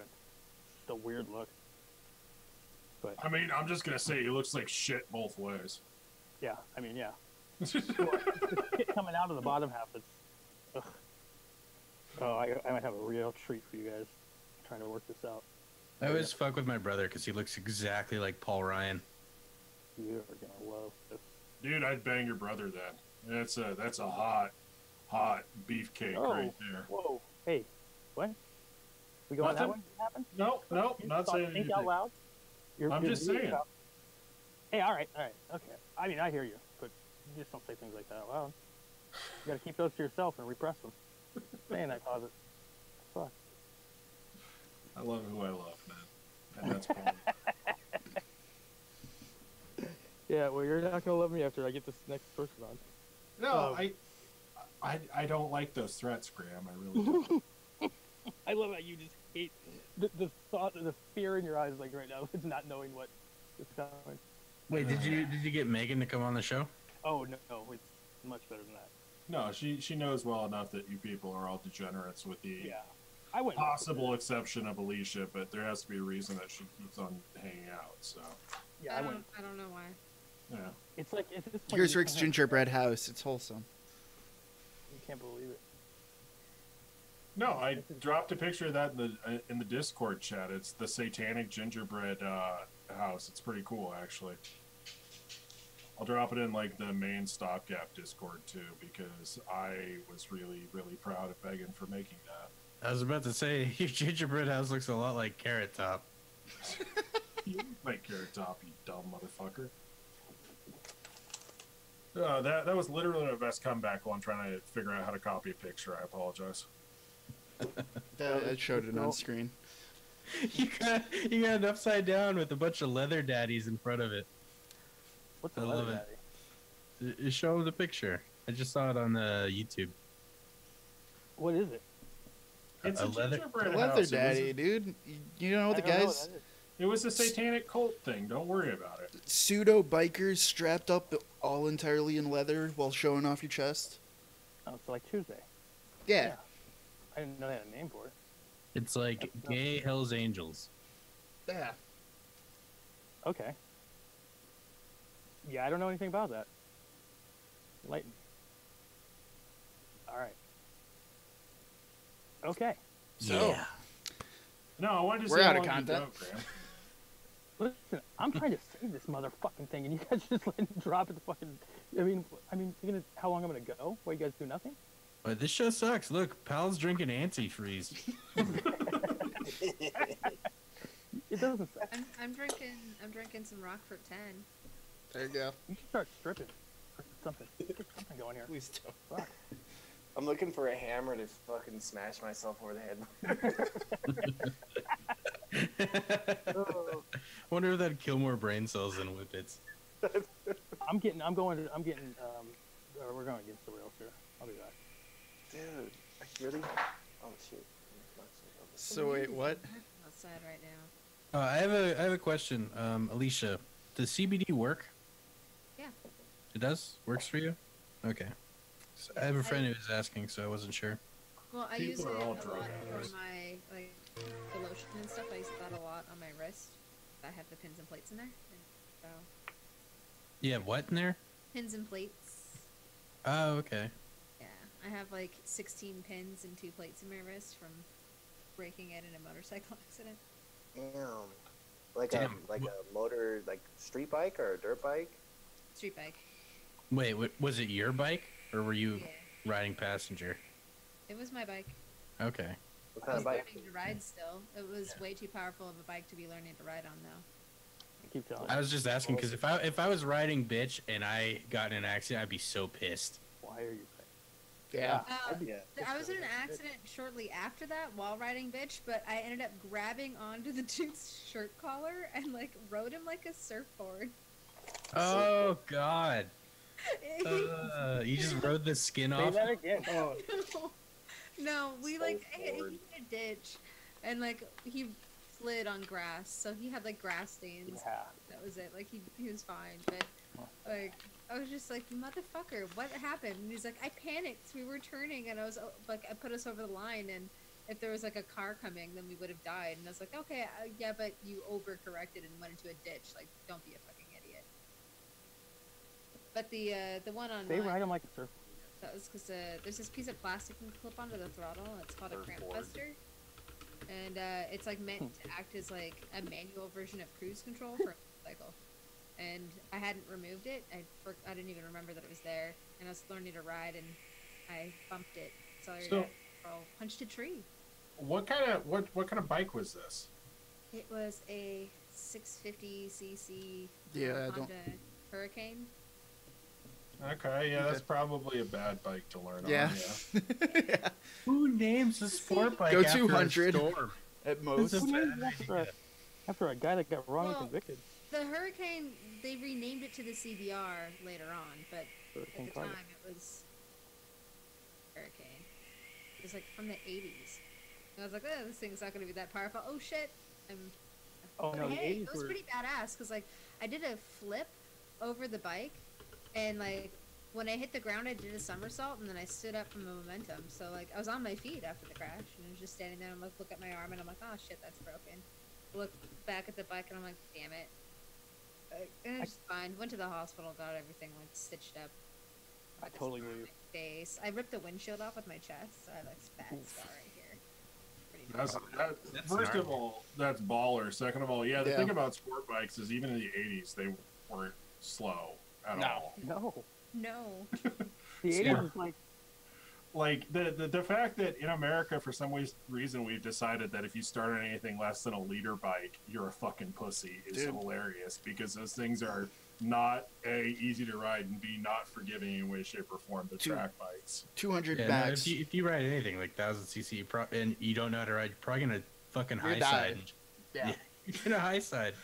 It's a weird look. But I mean, I'm just gonna say he looks like shit both ways. yeah, I mean, yeah. Well, the shit coming out of the bottom half. It's. Ugh. Oh, I might have a real treat for you guys. Trying to work this out. I always fuck with my brother because he looks exactly like Paul Ryan. You are gonna love this. Dude, I'd bang your brother then. That's a hot beefcake Oh, right there. whoa, hey, what? We going that Nothing. way? What happened? No, You not thought saying think anything. out loud. I'm just reading saying. out- Hey, all right, okay. I mean, I hear you, but you just don't say things like that out loud. You gotta keep those to yourself and repress them. Saying that causes. Fuck. I love who I love, man. And that's Paul. Yeah, well, you're not gonna love me after I get this next person on. No, I don't like those threats, Graham. I really don't. I love how you just hate the thought, the fear in your eyes, like right now, it's not knowing what is coming. Wait, did you get Megan to come on the show? Oh no, it's much better than that. No, she knows well enough that you people are all degenerates with the Yeah, I went possible exception of Alicia, but there has to be a reason that she keeps on hanging out. So, Yeah, I I went. don't know why. yeah. It's like it's this. Here's Rick's gingerbread house. It's wholesome. You can't believe it. No, I dropped a picture of that in the Discord chat. It's the Satanic Gingerbread house. It's pretty cool, actually. I'll drop it in like the main Stopgap Discord too, because I was really, really proud of Megan for making that. I was about to say your gingerbread house looks a lot like Carrot Top. You like Carrot Top, you dumb motherfucker. That was literally my best comeback while I'm trying to figure out how to copy a picture. I apologize. I showed it on screen. You got it upside down with a bunch of leather daddies in front of it. What's a I leather love it. daddy? Show him the picture. I just saw it on YouTube. What is it? It's A a leather- gingerbread Leather house. daddy, dude. You know the I don't know what guys, that is. It was a satanic cult thing. Don't worry about it. pseudo bikers strapped up all entirely in leather while showing off your chest. Oh, it's like Tuesday. Yeah. I didn't know they had a name for it. It's like gay Hell's Angels. Yeah. Okay. Yeah, I don't know anything about that. Lighten. All right. Okay. So, No, I wanted to We're say out how of long you content. go, Graham. Listen, I'm trying to save this motherfucking thing, and you guys just let me drop it. The fucking. I mean, you're gonna. How long I'm gonna go? While you guys do nothing? But this show sucks. Look, Pal's drinking antifreeze. It doesn't. Suck. I'm drinking some Rockford 10. there you go. You should start stripping. Or something. Get something going here. Please don't. Fuck. I'm looking for a hammer to fucking smash myself over the head. Oh, Wonder if that'd kill more brain cells than whippets. we're going against the rails here. I'll be back. Dude, like really? Oh shit. So wait, what? Outside right now. I have a question, Alicia. Does CBD work? Yeah. It does. Works for you? Okay. So I have a friend who was asking, so I wasn't sure. Well, I People use it are a all lot drug for addicts. my the lotion and stuff. I use that a lot on my wrist. I have the pins and plates in there. And so Yeah, what in there? pins and plates. Oh, okay. Yeah, I have like 16 pins and 2 plates in my wrist from breaking it in a motorcycle accident. Damn. Like Damn. a motor, like street bike or a dirt bike? Street bike. Wait, was it your bike, or were you Yeah, riding passenger? it was my bike. Okay. What I kind was of bike? learning to ride still. It was way too powerful of a bike to be learning to ride on though. I keep telling I you. was just asking because if I was riding bitch and I got in an accident, I'd be so pissed. Why are you? Yeah. Yeah. I was in an accident shortly after that while riding bitch, but I ended up grabbing onto the dude's shirt collar and like rode him like a surfboard. Oh God! You just rode the skin Say off. that again. Oh, No, we like he Surfboard. hit a ditch, and like he slid on grass, so he had like grass stains. Yeah. That was it. Like he was fine, but like I was just like, motherfucker, what happened? And he's like, I panicked. We were turning, and I was like, I put us over the line, and if there was like a car coming, then we would have died. And I was like, okay, yeah, but you overcorrected and went into a ditch. Like, don't be a fucking idiot. But the one on They ride them like a surf. that was because there's this piece of plastic you can clip onto the throttle. It's called a cramp Surfboard. buster, and it's like meant to act as like a manual version of cruise control for a motorcycle. And I hadn't removed it. I didn't even remember that it was there. And I was learning to ride, and I bumped it. So I punched a tree. What kind of bike was this? It was a 650cc Yeah, I don't- Honda Hurricane. Okay, yeah, that's probably a bad bike to learn yeah. on. Yeah. Yeah. Who names a sport bike Go after 200. a storm? At most. This is- Who named it after a guy that got wrongly Well, convicted? The Hurricane, they renamed it to the CBR later on, but Hurricane at the Carter. time it was Hurricane. It was like from the 80s. And I was like, oh, this thing's not going to be that powerful. Oh shit. Oh But no, the hey, 80s it was were. pretty badass because like I did a flip over the bike, and like when I hit the ground, I did a somersault, and then I stood up from the momentum. So like I was on my feet after the crash, and I was just standing there and like look at my arm, and I'm like, oh shit, that's broken. Look back at the bike, and I'm like, damn it. And it's fine. Went to the hospital, got everything like stitched up. I totally believe. My face. I ripped the windshield off with my chest, so I have like a bad scar right here. Pretty That's, That's first of gnarly. all, that's baller. Second of all, yeah, the Yeah. thing about sport bikes is even in the 80s, they weren't slow at No. all. No, No. the 80s Yeah. is like Like, the fact that in America, for some reason, we've decided that if you start on anything less than a liter bike, you're a fucking pussy is Dude. hilarious because those things are not A, easy to ride, and B, not forgiving in any way, shape, or form. The Two- track bikes. 200 Yeah, no, max. if you ride anything like 1000cc and you don't know how to ride, you're probably gonna fucking You're high dying. side. Yeah. You're gonna high side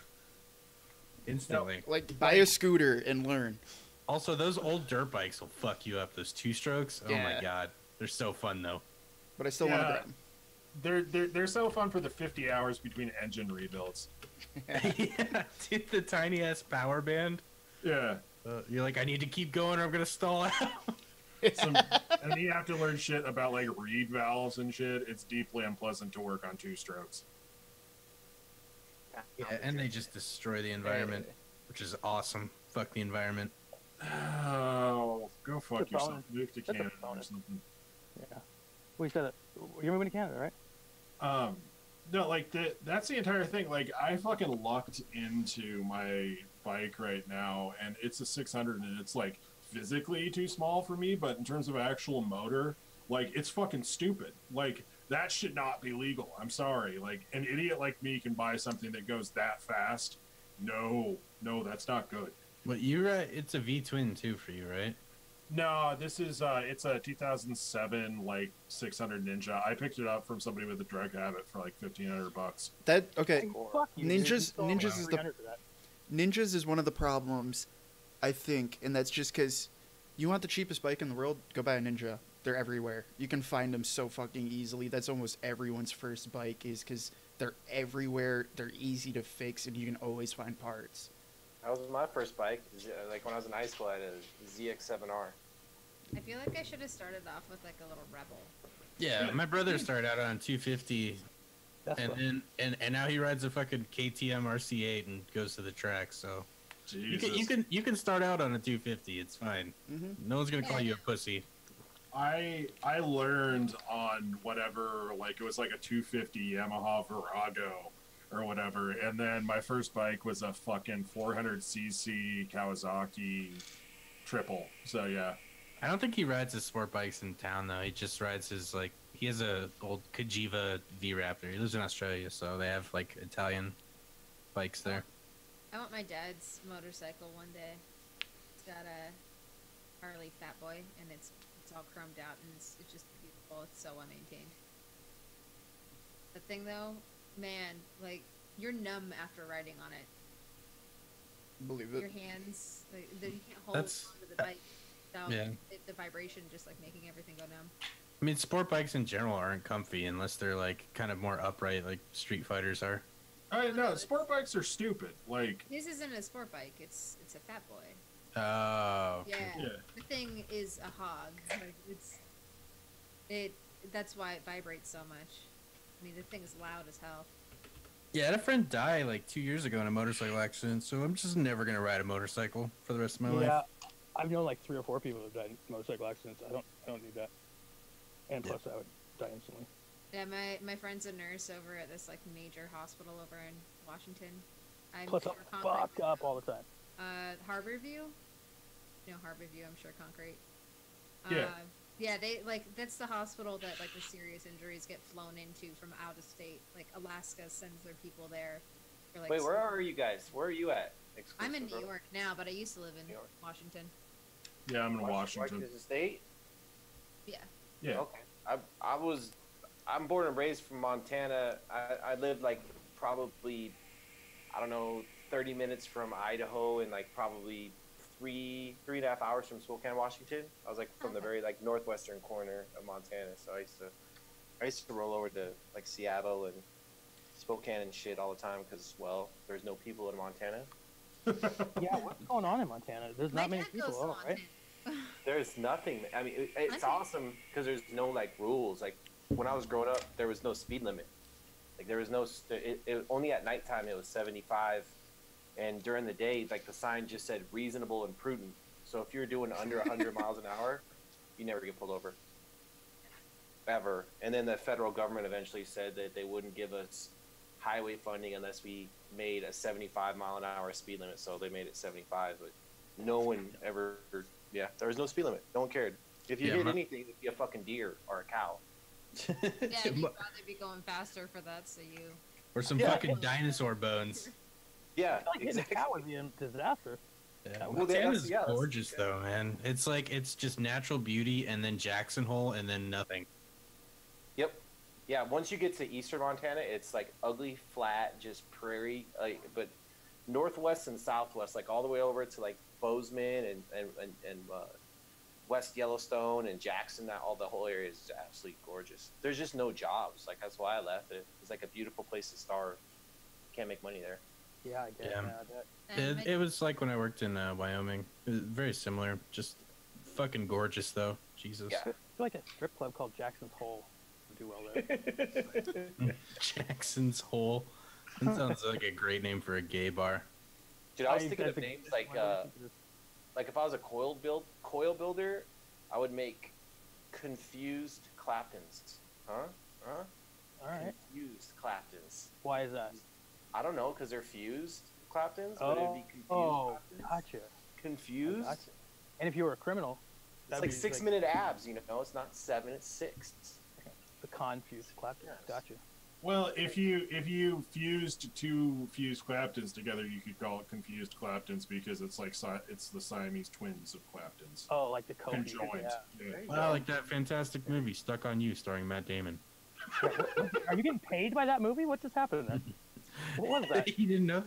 instantly. Like, buy a scooter and learn. Also, those old dirt bikes will fuck you up. Those two strokes. Oh my Yeah. god, they're so fun though. But I still want to Yeah. grab 'em. They're so fun for the 50 hours between engine rebuilds. Yeah, dude, the tiny ass power band. Yeah. You're like, I need to keep going or I'm gonna stall out. And then you have to learn shit about like reed valves and shit. It's deeply unpleasant to work on two strokes. Yeah, and they just destroy the environment, which is awesome. Fuck the environment. Oh, go fuck It's a yourself. bonus. Move to That's a Canada or bonus. something. Yeah. We said that you're moving to Canada, right? No, like that's the entire thing. Like I fucking lucked into my bike right now, and it's a 600, and it's like physically too small for me, but in terms of actual motor, like it's fucking stupid. Like that should not be legal. I'm sorry. Like an idiot like me can buy something that goes that fast. No, that's not good. But you're it's a V twin too for you, right? No, this is it's a 2007 like 600 Ninja. I picked it up from somebody with a drug habit for like $1,500. That okay. Fuck you, dude. You Ninjas stole my Ninjas is the 300 for that. Ninjas is one of the problems, I think, and that's just because you want the cheapest bike in the world, go buy a Ninja. They're everywhere. You can find them so fucking easily. That's almost everyone's first bike is because they're everywhere. They're easy to fix, and you can always find parts. That was my first bike. Like when I was in high school, I had a ZX7R. I feel like I should have started off with like a little Rebel. Yeah, my brother started out on 250, That's and what- then and now he rides a fucking KTM RC8 and goes to the track. So Jesus. you can start out on a 250. It's fine. Mm-hmm. No one's gonna call you a pussy. I learned on whatever, like it was like a 250 Yamaha Virago or whatever, and then my first bike was a fucking 400cc Kawasaki triple. So yeah, I don't think he rides his sport bikes in town though. He just rides his like he has a old Kajiva V Raptor. He lives in Australia, so they have like Italian bikes there. I want my dad's motorcycle one day. It's got a Harley Fat Boy, and it's all chromed out, and it's just beautiful. It's so well maintained. The thing though, man, like you're numb after riding on it. Believe Your it. hands, like, you can't hold That's- onto the bike without Yeah. the vibration just like making everything go numb. I mean, sport bikes in general aren't comfy unless they're like kind of more upright, like street fighters are. no, sport bikes are stupid. Like This isn't a sport bike. It's a Fat Boy. Oh. Yeah. yeah, The thing is a hog. Like that's why it vibrates so much. I mean, the thing is loud as hell. Yeah, I had a friend die like 2 years ago in a motorcycle accident, so I'm just never gonna ride a motorcycle for the rest of my yeah, life. I've known like 3 or 4 people who've died in motorcycle accidents. I don't need that. And plus, I would die instantly. Yeah, my friend's a nurse over at this like major hospital over in Washington. I'm Plus, sure I'm fucked up all the time. Harborview. No, Harborview. I'm sure concrete. Yeah. Yeah, they like that's the hospital that like the serious injuries get flown into from out of state. Like Alaska sends their people there. For, like, Wait, where are you guys? Where are you at? I'm in New Exclusive, York now, but I used to live in New York. Washington. yeah, I'm in bro? Washington. State. Yeah. Yeah, Okay. I'm born and raised from Montana. I lived like probably, I don't know, 30 minutes from Idaho and like probably three and a half hours from Spokane, Washington. I was like from the very like northwestern corner of Montana. So I used to roll over to like Seattle and Spokane and shit all the time because, well, there's no people in Montana. Yeah, what's going on in Montana? There's not My many dad people goes at to all, right? Montana. There's nothing. I mean, it's Montana. awesome because there's no like rules. Like when I was growing up, there was no speed limit. Like there was no. Only at nighttime it was 75, and during the day, like the sign just said reasonable and prudent. So if you're doing under 100 miles an hour, you never get pulled over. Ever. And then the federal government eventually said that they wouldn't give us highway funding unless we made a 75 mile an hour speed limit. So they made it 75, but no one ever. Yeah, there was no speed limit. No one cared. If you Yeah, hit my- anything, it'd be a fucking deer or a cow. Yeah, you'd rather be going faster for that, so you. Or some Yeah. fucking dinosaur bones. Yeah, I feel like hitting a cow would be a disaster. Yeah, Well, that's- Montana's yeah, that's- gorgeous though, man. It's like it's just natural beauty and then Jackson Hole and then nothing. Yep. Yeah, once you get to eastern Montana, it's like ugly, flat, just prairie. Like, but northwest and southwest, like all the way over to like Bozeman and West Yellowstone and Jackson. That all the whole area is absolutely gorgeous. There's just no jobs. Like that's why I left it. It's like a beautiful place to starve. Can't make money there. Yeah, I get Yeah. it. Yeah, I bet. It was like when I worked in Wyoming. It was very similar. Just fucking gorgeous, though. Jesus. Yeah. I feel like a strip club called Jackson's Hole would do well there. Jackson's Hole. That sounds like a great name for a gay bar. Dude, I was thinking of names like if I was a coil builder, I would make confused Claptons. Huh? All right. Confused Claptons. Why is that? I don't know, because they're fused Claptons, but it'd be confused Claptons. Gotcha. Confused? Gotcha. And if you were a criminal, It's like 6 minute abs, you know? It's not 7, it's 6. The confused Clapton. Yes. Gotcha. Well, if you fused two fused Claptons together, you could call it confused Claptons because it's like it's the Siamese twins of Claptons. Oh, like the Kobe. Conjoined. Yeah. Yeah. Wow, like that fantastic movie, Stuck on You, starring Matt Damon. Are you getting paid by that movie? What just happened there? What was that? You didn't know?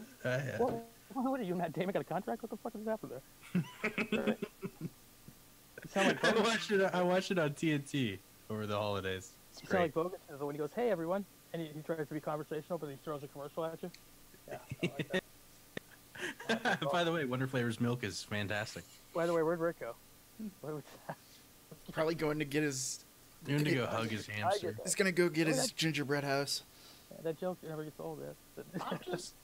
What are you, Matt Damon got a contract? What the fuck just happened there? You sound like Bogus. I watched it on TNT over the holidays. It's You sound great. like Bogus when he goes, "Hey everyone," and he tries to be conversational, but he throws a commercial at you. Yeah. I like that. By the way, Wonder Flavors milk is fantastic. By the way, where'd Rick go? What was that? Probably going to get his. You're going to go hug his hamster. He's gonna go get his gingerbread house. Yeah, that joke never gets old, man. I'm just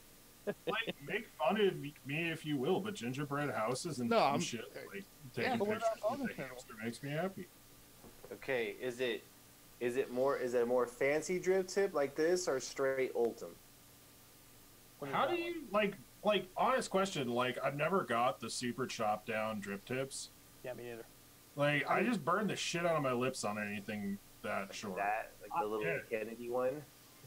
like make fun of me if you will, but gingerbread houses and No, I'm- shit like Yeah, taking but what pictures about with the Bogus? hamster makes me happy. Okay, is it a more fancy drip tip like this or straight Ultim? How do you like honest question, like I've never got the super chopped down drip tips. Yeah, me neither. Like I just burn the shit out of my lips on anything that short. That like the little Yeah. Kennedy one.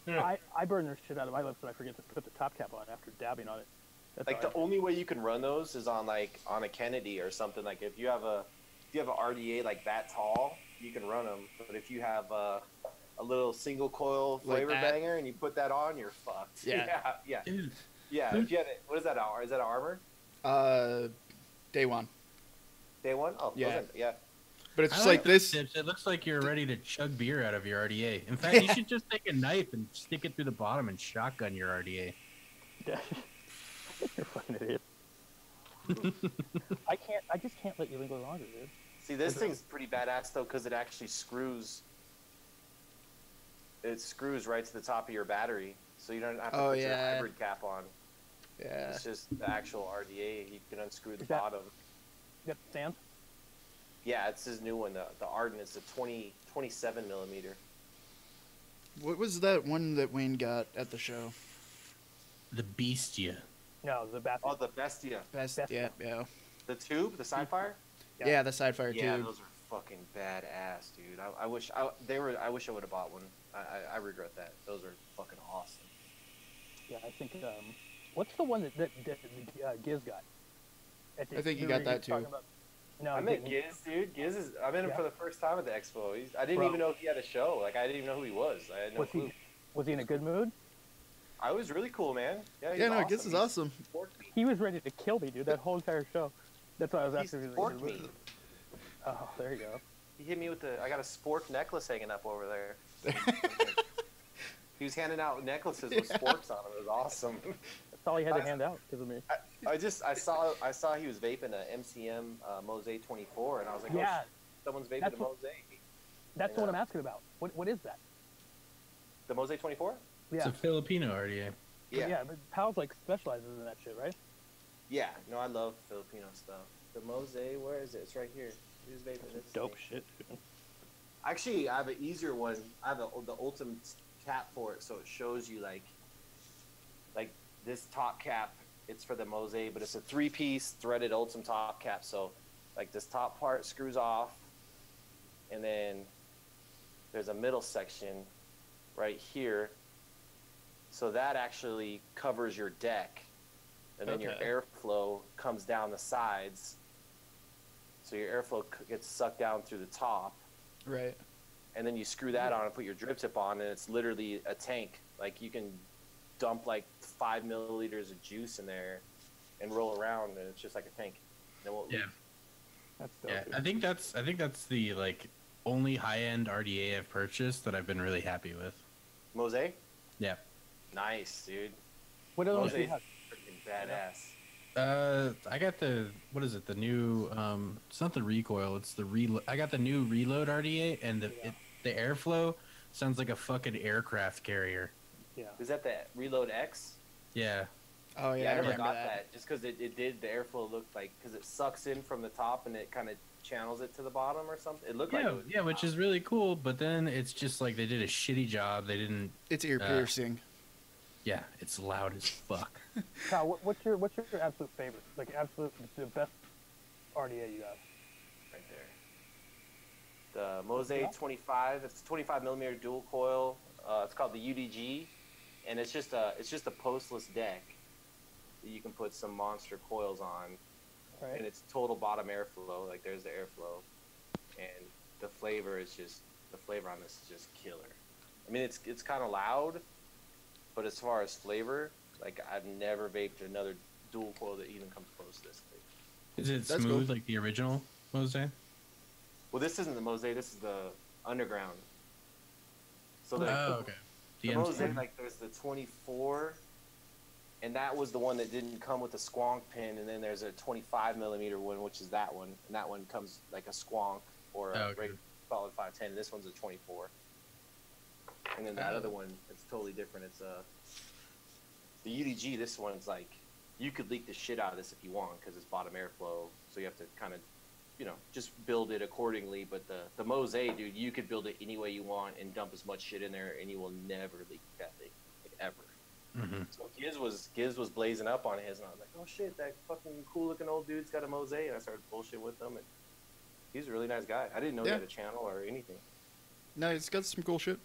Yeah. I burn the shit out of my lips and I forget to put the top cap on after dabbing on it. That's Like all the only way you can run those is on a Kennedy or something. Like if you have a RDA like that tall, you can run them. But if you have a little single coil Like flavor that? banger and you put that on, you're fucked. Yeah. yeah. Dude, Yeah, if you had what is that? Is that armor? Day one. Day one? Oh, Yeah. yeah. But it's I just like those this. tips. It looks like you're ready to chug beer out of your RDA. In fact, you should just take a knife and stick it through the bottom and shotgun your RDA. Yeah. You're a fucking idiot. I just can't let you linger longer, dude. See, this thing's pretty badass though, because it actually screws. It screws right to the top of your battery, so you don't have to put your yeah. hybrid cap on. Yeah. It's just the actual RDA. You can unscrew the Is that- bottom. You got the stands? Yeah, it's his new one. The Arden is a 27 millimeter. What was that one that Wayne got at the show? The Beastia. No, the bathroom. Oh, the Bestia. Best. Bestia. Yeah. The tube, the Sci-Fire. Yeah. Yeah, the Sidefire Yeah, tube. those are fucking badass, dude. I wish I wish I would have bought one. I regret that. Those are fucking awesome. Yeah, I think. What's the one that Giz got? I think you got that too. No, I he met didn't. Giz, dude. Giz is. I met him Yeah. for the first time at the expo. I didn't Bro. even know he had a show. Like I didn't even know who he was. I had no Was clue. Was he in a good mood? I was really cool, man. Yeah, he's Yeah, no, awesome. Giz is He awesome. sporked me. He was ready to kill me, dude. That whole entire show. That's why I was He asking if he was in a sporked good me. mood. Oh, there you go. He hit me with the. I got a spork necklace hanging up over there. He was handing out necklaces with sporks on them. It was awesome. That's all he had to hand out because of me. I saw he was vaping a MCM Mosaic 24, and I was like, Yeah, oh, shit, someone's vaping that's a what- Mosaic. that's what I'm asking about. What is that? The Mosaic 24? It's Yeah, a Filipino RDA. Yeah. but Pal's like specializes in that shit, right? Yeah. No, I love Filipino stuff. The Mosaic, where is it? It's right here. He was vaping this Dope thing. shit. Actually, I have an easier one. I have the ultimate cap for it, so it shows you like this top cap. It's for the Mosaic, but it's a 3-piece threaded Ultim top cap. So, like this top part screws off, and then there's a middle section right here. So that actually covers your deck, and then your Okay. airflow comes down the sides. So your airflow gets sucked down through the top. Right. And then you screw that on and put your drip tip on, and it's literally a tank. Like you can dump like 5 milliliters of juice in there and roll around, and it's just like a tank. It won't leak. That's dope. Yeah, dude. I think that's the like only high end RDA I've purchased that I've been really happy with. Mosaic? Yeah. Nice, dude. What other ones do you Mosaic have? freaking badass. I got the what is it? The new it's not the recoil. It's the reload. I got the new reload RDA, and the airflow sounds like a fucking aircraft carrier. Yeah. Is that the Reload X? Yeah. Oh yeah, Yeah, I I never remember got that. that. Just because it did, the airflow looked like, because it sucks in from the top and it kind of channels it to the bottom or something. It looked like Yeah, it was yeah, which is really cool. But then it's just like they did a shitty job. They didn't. It's ear piercing. Yeah, it's loud as fuck. Kyle, what's your absolute favorite? Like the best RDA you got? right there. The Mosaic 25. It's a 25 millimeter dual coil. It's called the UDG, and it's just a postless deck that you can put some monster coils on, Right. and it's total bottom airflow. Like there's the airflow, and the flavor on this is just killer. I mean, it's kind of loud, but as far as flavor, like I've never vaped another dual coil that even comes close to this thing. Is it That's smooth cool. like the original Mosaic? Well, this isn't the Mosaic. This is the Underground. So the Okay. The The Mosaic, M2. like there's the 24, and that was the one that didn't come with a squonk pin, and then there's a 25 millimeter one, which is that one, and that one comes like a squonk or a Oh, okay. regular solid 510. And this one's a 24, and then that other one, it's totally different. It's the UDG. This one's like you could leak the shit out of this if you want because it's bottom airflow, so you have to kind of, just build it accordingly. But the Mosaic, dude, you could build it any way you want and dump as much shit in there, and you will never leak that thing, like, ever. Mm-hmm. So Giz was blazing up on his, and I was like, oh shit, that fucking cool looking old dude's got a Mosaic. And I started bullshit with him, and he's a really nice guy. I didn't know he Yeah. had a channel or anything. No, he's got some cool shit.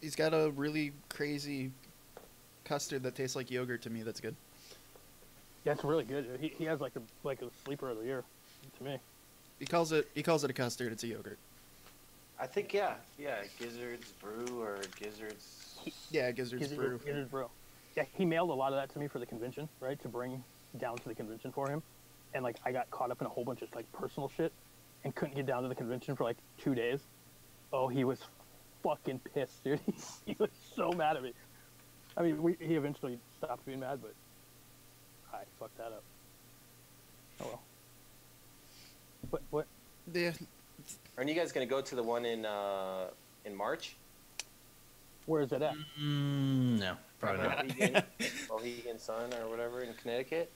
He's got a really crazy custard that tastes like yogurt to me. That's good. Yeah, it's really good. He has like a sleeper of the year to me. He calls it a custard. It's a yogurt. I think Gizzard's Brew or Gizzard's. Yeah, Gizzard's Brew. Gizzard's Brew. Yeah, he mailed a lot of that to me for the convention, right? To bring down to the convention for him, and like I got caught up in a whole bunch of like personal shit, and couldn't get down to the convention for like 2 days. Oh, he was fucking pissed, dude. He was so mad at me. I mean, he eventually stopped being mad, but I fucked that up. Oh well. What? Yeah, Aren't you guys gonna go to the one in March? Where is it at? No, probably not. Mohegan Sun or whatever in Connecticut.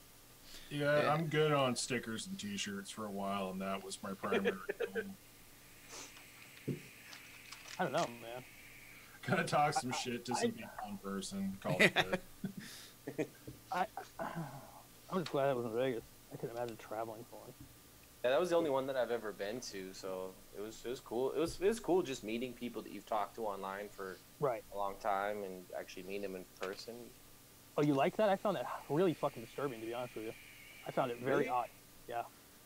Yeah, I'm good on stickers and T-shirts for a while, and that was my primary goal. I don't know, man. Gotta talk some shit to some people in person. Call it good. I'm just glad I was in Vegas. I couldn't imagine traveling for one. Yeah, that was the only one that I've ever been to, so it was cool. It was cool just meeting people that you've talked to online for Right. a long time and actually meeting them in person. Oh, you like that? I found that really fucking disturbing, to be honest with you. I found it very Really? odd. Yeah.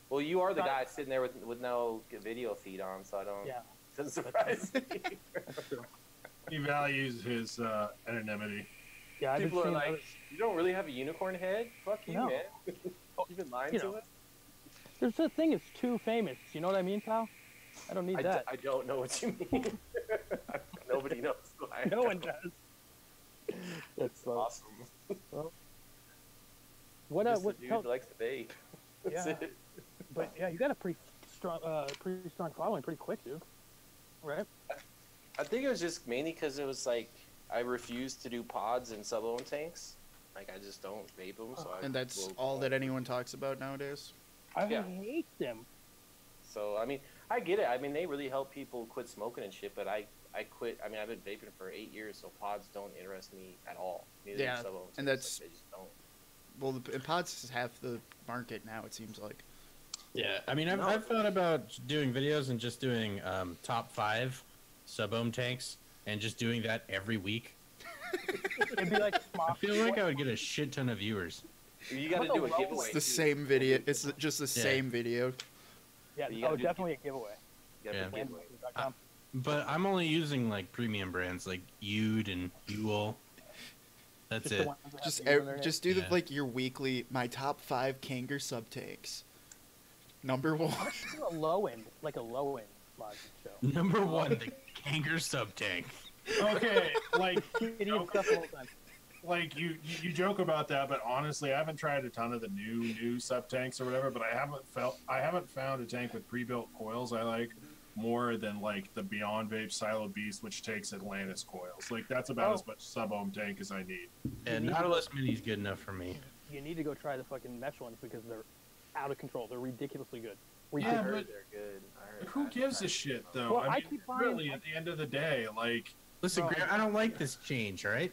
Well, you are the guy sitting there with no video feed on, so I don't. Yeah. Doesn't surprise me. That's true. He values his anonymity. Yeah, I've been People are seeing like, others- you don't really have a unicorn head? Fuck you, No. man. You've been lying you to know, us? There's the thing, it's too famous. You know what I mean, pal? I don't need that. I don't know what you mean. Nobody knows who I am. No one does. That's awesome. What? Just What? a dude Tell, who likes to vape. That's Yeah. it. but yeah, you got a pretty strong following, pretty quick, dude. Right? I think it was just mainly because it was like I refused to do pods and sub-ohm tanks. Like I just don't vape them, so I and that's will- all that anyone talks about nowadays. I Yeah. hate them. So I mean, I get it. I mean, they really help people quit smoking and shit. But I quit. I mean, I've been vaping for 8 years, so pods don't interest me at all. Neither do Yeah, sub-ohm and tanks. that's- Like, they just don't. Well, the pods is half the market now. It seems like. Yeah, I mean, I've thought about doing videos and just doing top 5 sub-ohm tanks and just doing that every week. It'd be like I feel like I would get a shit ton of viewers. You got to What do a the lowest- giveaway. It's the too. same video. It's just the same video. Yeah, You gotta do the definitely a giveaway. You gotta do a Yeah. giveaway. But I'm only using like premium brands like Ude and Uel. That's Just the it. ones that have Just the U in their name. just do the Yeah. like your weekly my top 5 Kanger sub tanks. Number 1. Do a low end, like a low end mod show. Number 1, the Kanger sub tank. Okay, like Idiot stuff all the time. like you joke about that, but honestly, I haven't tried a ton of the new sub tanks or whatever. But I haven't found a tank with pre-built coils I like more than like the Beyond Vape Silo Beast, which takes Atlantis coils. Like that's about as much sub ohm tank as I need. And Nautilus Mini's good enough for me. You need to go try the fucking mesh ones because they're out of control. They're ridiculously good. I Yeah, heard but they're good. I heard who that. gives a shit though? Well, I I mean, keep buying- really, at the end of the day, like. Listen, Well, Graham, I don't like this change, all right?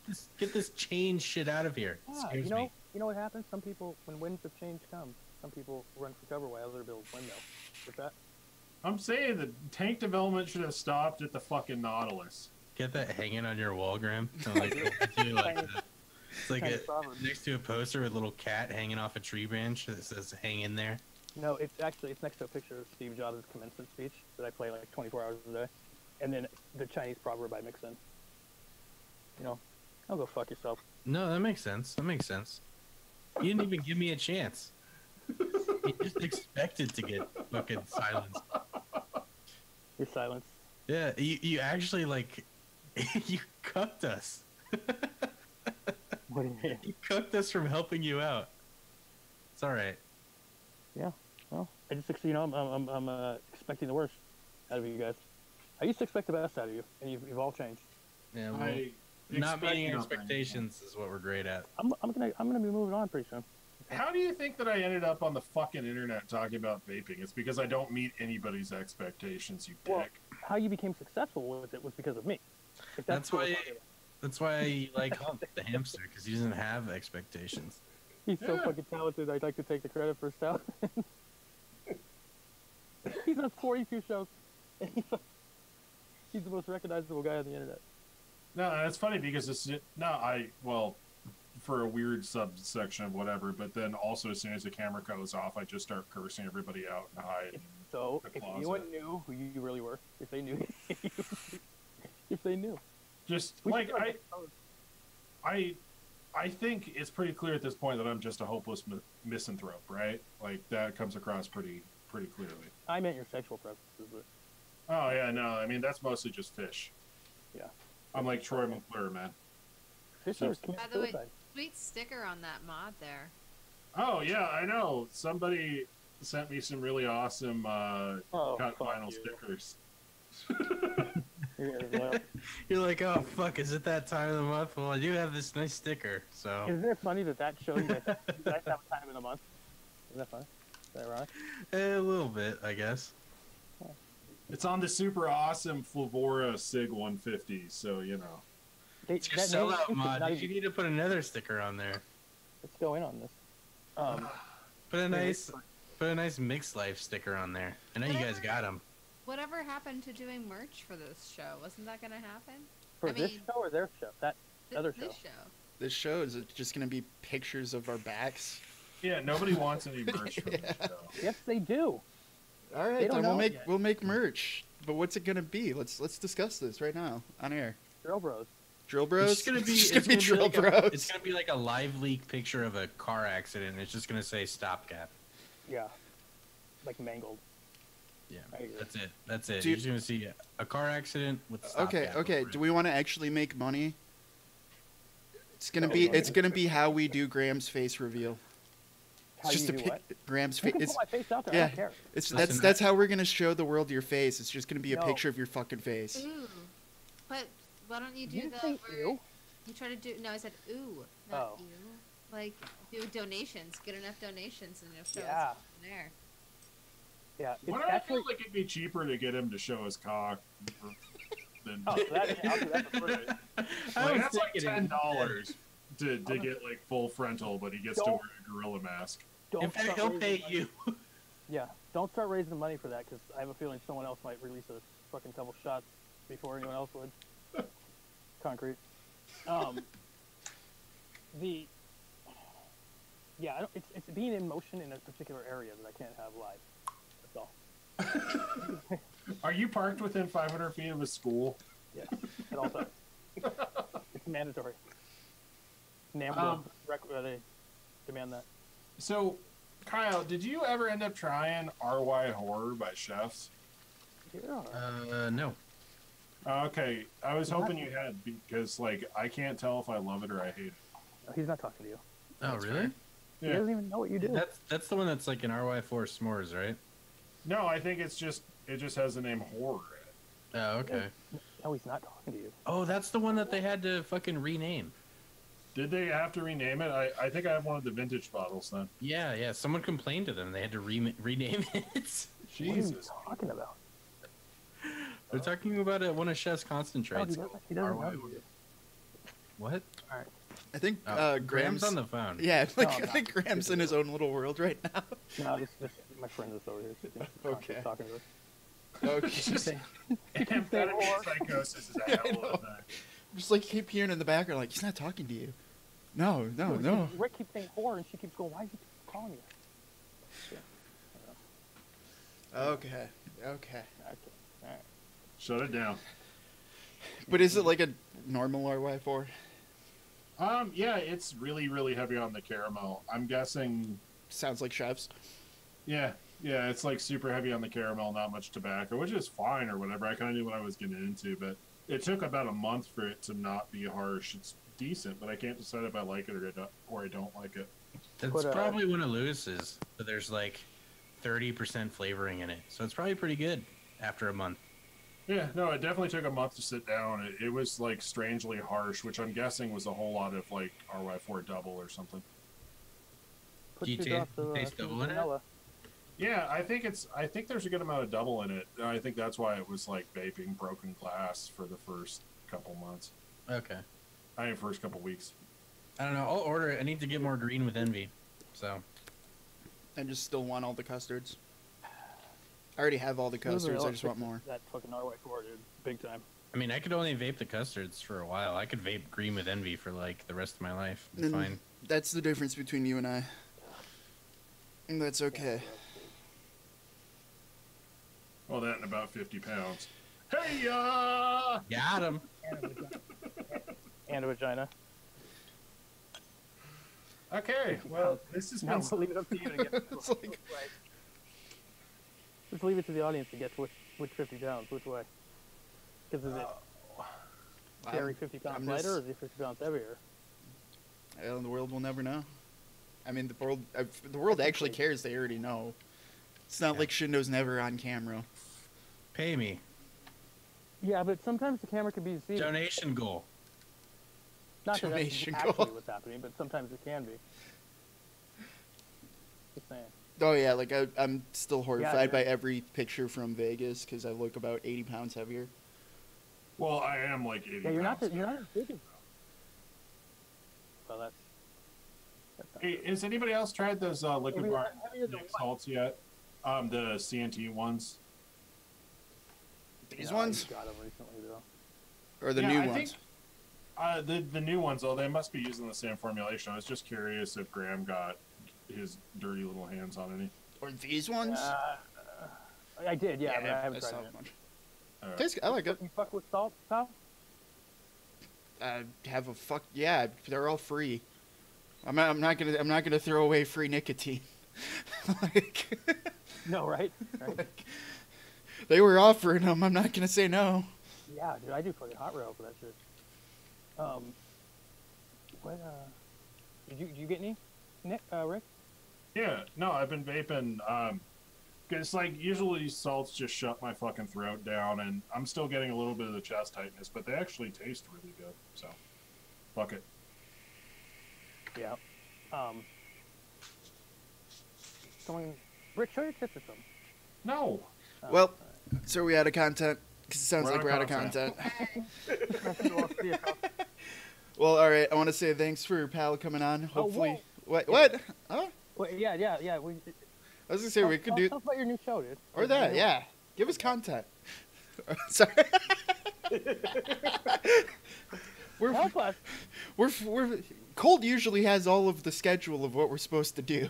Just get this change shit out of here. Yeah, Scares you me. know what happens? Some people, when winds of change come, some people run for cover while other build windmill. With that, I'm saying that tank development should have stopped at the fucking Nautilus. Get that hanging on your wall, Graham. Like, it's like Kind a, of sovereign. next to a poster with a little cat hanging off a tree branch that says "Hang in there." No, it's next to a picture of Steve Jobs' commencement speech that I play like 24 hours a day, and then the Chinese proverb I mix in. You know, I'll go fuck yourself. No, that makes sense. That makes sense. You didn't even give me a chance. You just expected to get fucking silenced. Your silence. Yeah, you actually like you cucked us. What do you mean? You cucked us from helping you out. It's all right. Yeah. Well, I just I'm expecting the worst out of you guys. I used to expect the best out of you, and you've all changed. Yeah, well, I not expect meeting nothing. expectations is what we're great at. I'm gonna be moving on pretty soon. How do you think that I ended up on the fucking internet talking about vaping? It's because I don't meet anybody's expectations, you dick. Well, how you became successful with it was because of me. If That's what why. we're talking about. That's why I like Hump, the hamster, because he doesn't have expectations. He's so Yeah. fucking talented. I'd like to take the credit for his talent. He's on 42 shows. And he's the most recognizable guy on the internet. No, that's funny because for a weird subsection of whatever, but then also as soon as the camera goes off, I just start cursing everybody out and hide. So The if closet. anyone knew who you really were, if they knew, if they knew, Just We like should do I think it's pretty clear at this point that I'm just a hopeless misanthrope, right? Like that comes across pretty clearly. I meant your sexual preferences, but Oh yeah, no, I mean that's mostly just fish. yeah. I'm like Troy McClure, man. Fishers By commit the way, suicide. sweet sticker on that mod there. Oh yeah, I know. Somebody sent me some really awesome Oh, cut fuck vinyl you. stickers. You're gonna laugh. You're like, oh fuck, is it that time of the month? Well, I do have this nice sticker, so Isn't it funny that show you guys have a time in a month? Isn't that funny? Is that ironic? a little bit, I guess. It's on the super awesome Flavora Sig 150, so you know. It's your That name sellout is mod. not You even- need to put another sticker on there. Let's go in on this. Put a nice mixed life sticker on there. I know you guys got them. Whatever happened to doing merch for this show? Wasn't that gonna happen? For I this mean- show or their show? That other show. This show. This show is just gonna be pictures of our backs. Yeah, nobody wants any merch from this show. Yes, they do. All They right, don't then know yet. we'll make merch. But what's it gonna be? Let's discuss this right now on air. Drill Bros. Drill Bros. It's gonna be. It's gonna be Drill like Bros. it's gonna be like a live leak picture of a car accident. It's just gonna say Stopgap. Yeah. Like mangled. Yeah, I agree. that's it. That's it. Do You're you- just gonna see a car accident with Stopgap. Okay. over Do it. we want to actually make money? It's gonna be how we do Graham's face reveal. How It's just you a do pic- what? Graham's You face. can It's put my face out there. I yeah. don't care. It's Listen, that's how we're gonna show the world your face. It's just gonna be a No. picture of your fucking face. Ooh. But why don't you do You didn't the say where ew. you try to do? No, I said ooh, not Oh. ew. Like do donations. Get enough donations and you'll show Yeah. us from there. Yeah. Why It's do I actually. feel like it'd be cheaper to get him to show his cock than Oh, so that, I'll do that for free. I like, was that's like thinking $10 to get like full frontal, but he gets to Don't- wear a gorilla mask. In Don't fact, start he'll raising pay money. you. Yeah. Don't start raising money for that because I have a feeling someone else might release a fucking couple shots before anyone else would. Concrete. The. Yeah, I don't, it's being in motion in a particular area that I can't have live. That's all. Are you parked within 500 feet of a school? Yeah. At all times. It's mandatory. NAMBLA they demand that. So, Kyle, did you ever end up trying RY Horror by Chefs? Yeah. No. Okay, I was hoping you had because, like, I can't tell if I love it or I hate it. No, he's not talking to you. Oh, That's really? fair. He Yeah. doesn't even know what you do. That's the one that's like an RY4 s'mores, right? No, I think it just has the name Horror in it. Oh, okay. No, he's not talking to you. Oh, that's the one that they had to fucking rename. Did they have to rename it? I think I have one of the vintage bottles then. Yeah. Someone complained to them. They had to rename it. What are you Jesus. talking about? They're talking about one of Chef's No, concentrates. he doesn't RY. know you. What? I think Oh, Graham's on the phone. Yeah, like No, I I'm think not. Graham's in his own little world right now. No, this my friend is over here. She's Okay. talking to us. Okay. Amphetamine psychosis is a hell of a thing. Just like keep hearing in the background, like he's not talking to you. No. Rick keeps saying whore, and she keeps going, why is he calling you? Okay. Okay. All right. Shut it down. But is it like a normal RY4? Yeah, it's really, really heavy on the caramel. I'm guessing. Sounds like Chef's. Yeah, it's like super heavy on the caramel, not much tobacco, which is fine or whatever. I kind of knew what I was getting into, but it took about a month for it to not be harsh. It's decent, but I can't decide if I like it or I don't like it. That's Put, probably one of Lewis's, but there's like 30% flavoring in it, so it's probably pretty good after a month. Yeah, no, it definitely took a month to sit down. It was like strangely harsh, which I'm guessing was a whole lot of like RY4 double or something. Put Do you 2 drops of taste double in it? vanilla. Yeah, I think there's a good amount of double in it. I think that's why it was like vaping broken glass for the first couple months. Okay. I mean, first couple weeks. I don't know. I'll order it. I need to get more green with envy. So. I just still want all the custards. I already have all the custards. I just want more. That fucking RY4, dude. Big time. I mean, I could only vape the custards for a while. I could vape green with envy for like the rest of my life. It's And fine. That's the difference between you and I. And that's okay. Well, that and about 50 pounds. Hey, ya! Got him. And a vagina. Okay, well, this has Now been. we'll leave it up to you to get It's like- which way. Just leave it to the audience to guess which 50 pounds, which way. Because is it carry 50 pounds I'm lighter, just- or is it 50 pounds heavier? Well, the world will never know. I mean, the world actually cares. They already know. It's not like Shindo's never on camera. Pay me. Yeah, but sometimes the camera can be deceiving. Donation goal. Not that Donation that's actually goal. what's happening, but sometimes it can be. Just saying. Oh yeah, like I'm still horrified Yeah. by every picture from Vegas because I look about 80 pounds heavier. Well, I am like 80 Yeah, you're not pounds. you're not as big as. Well, that's not Hey, has anybody else tried those liquid Heavier- bar heavier than mix what? salts yet? The CNT ones. These No, I ones just got them recently though. or the Yeah, new I ones? think, the new ones, though, they must be using the same formulation. I was just curious if Graham got his dirty little hands on any. Or these ones? I did, yeah, but I haven't that's tried not it. much. Uh, Tastes good. I like it. You fuck with salt, pal? Have a fuck. Yeah, they're all free. I'm not gonna throw away free nicotine. like, No, right? Right. they were offering them. I'm not gonna say no. Yeah, dude, I do fucking hot rail for that shit. What, did you get any, Nick, Rick? Yeah, no, I've been vaping. It's like usually salts just shut my fucking throat down, and I'm still getting a little bit of the chest tightness, but they actually taste really good. So, fuck it. Yeah. Rick, show your tits or something. No. Well, so we out of content. 'Cause it sounds We're like out we're of out of content. Content. Well, all right. I want to say thanks for Pal coming on. Oh, Hopefully, whoa. what? Huh? Wait, yeah. I was gonna say we could do Tell us about your new show, dude. or that. Yeah, give us content. Sorry. we're Help us. we're Cold usually has all of the schedule of what we're supposed to do.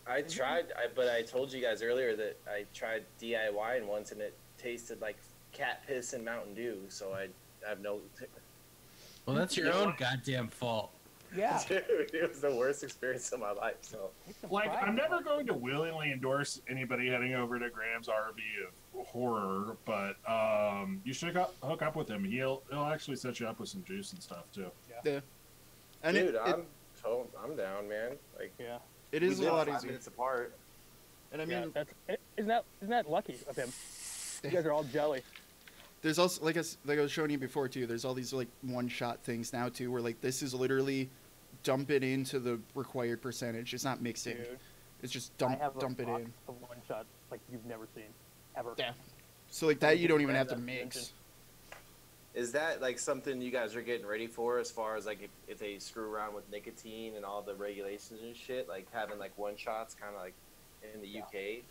I tried, but I told you guys earlier that I tried DIY once and it tasted like cat piss and Mountain Dew. So I have no. Well, that's your own goddamn fault. Yeah. Dude, it was the worst experience of my life. So, Make some Like, fries, I'm never man. going to willingly endorse anybody heading over to Graham's RV of horror, but you should hook up with him. He'll actually set you up with some juice and stuff too. Yeah. And dude, it I'm down, man. Like, Yeah. it we is a live lot 5 easier. minutes apart. And I Yeah, mean, isn't that lucky of him? You guys are all jelly. there's also like I was showing you before too. There's all these like one-shot things now too, where like this is literally dump it into the required percentage. It's not mixing. Dude, It's just I dump have a it box in. of one shot like you've never seen, ever. Yeah. So like that you don't even have to That's mix. Is that like something you guys are getting ready for, as far as like if they screw around with nicotine and all the regulations and shit, like having like one shots, kind of like in the UK?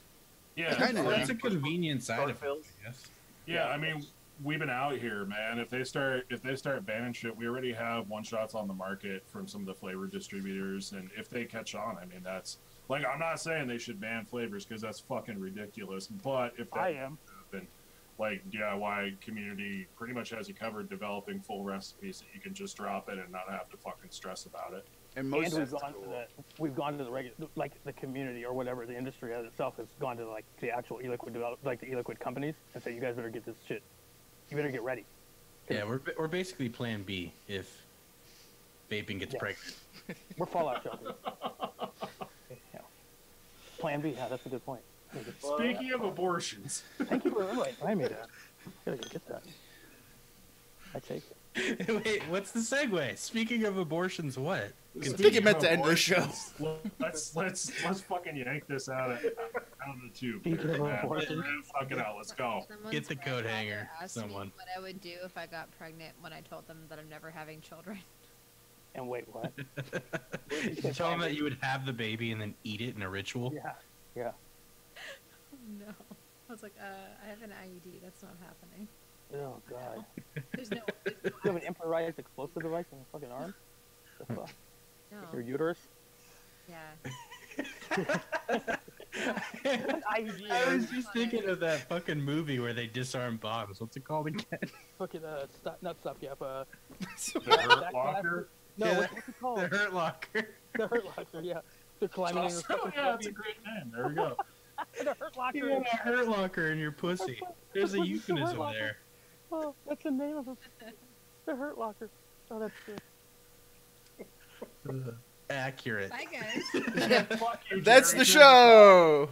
Yeah, Kinda, That's yeah. a convenient side Short effect, fills? I guess. yeah. I mean, we've been out here, man. If they start banning shit, we already have one shots on the market from some of the flavor distributors, and if they catch on, I mean, that's like, I'm not saying they should ban flavors because that's fucking ridiculous. But if I that am. happen, like DIY community pretty much has you covered, developing full recipes that you can just drop it and not have to fucking stress about it. And And most we've gone to the regular, like the community or whatever, the industry as itself has gone to like the actual e-liquid like the e-liquid companies and say, you guys better get this shit. You better get ready. Yeah, we're basically Plan B if vaping gets Yeah. pregnant. We're Fallout shelter. Yeah. Plan B. Yeah, that's a good point. Speaking of abortions, Thank you for reminding me of that. Gotta go get that. I take it. Wait, what's the segue? Speaking of abortions, what? I think it meant to end the show. let's fucking yank this out of the tube. Speaking here, of man. abortions. Fuck it out. Let's go. Someone's Get the coat grandfather hanger, asked someone. me what I would do if I got pregnant when I told them that I'm never having children. And wait, what? You tell them that you would have the baby and then eat it in a ritual. Yeah. Yeah. No. I was like, I have an IUD. That's not happening. Oh god. There's no. You have an improvised explosive device in your fucking arm? The fuck? Your No. uterus? Yeah. I was just thinking of that fucking movie where they disarm bombs. What's it called again? Fucking not stopgap. The Hurt Locker. No, Yeah. what's it called? The Hurt Locker. The Hurt Locker. Yeah. They're climbing in your Oh, fucking yeah, that's a great name. There we go. The Hurt Locker. You have a Hurt Locker in your pussy. There's a What's the Hurt euphemism Locker? there. Oh, that's the name of it. The Hurt Locker. Oh, that's good. Accurate. Bye, guys. Fuck you, That's Jerry. the show.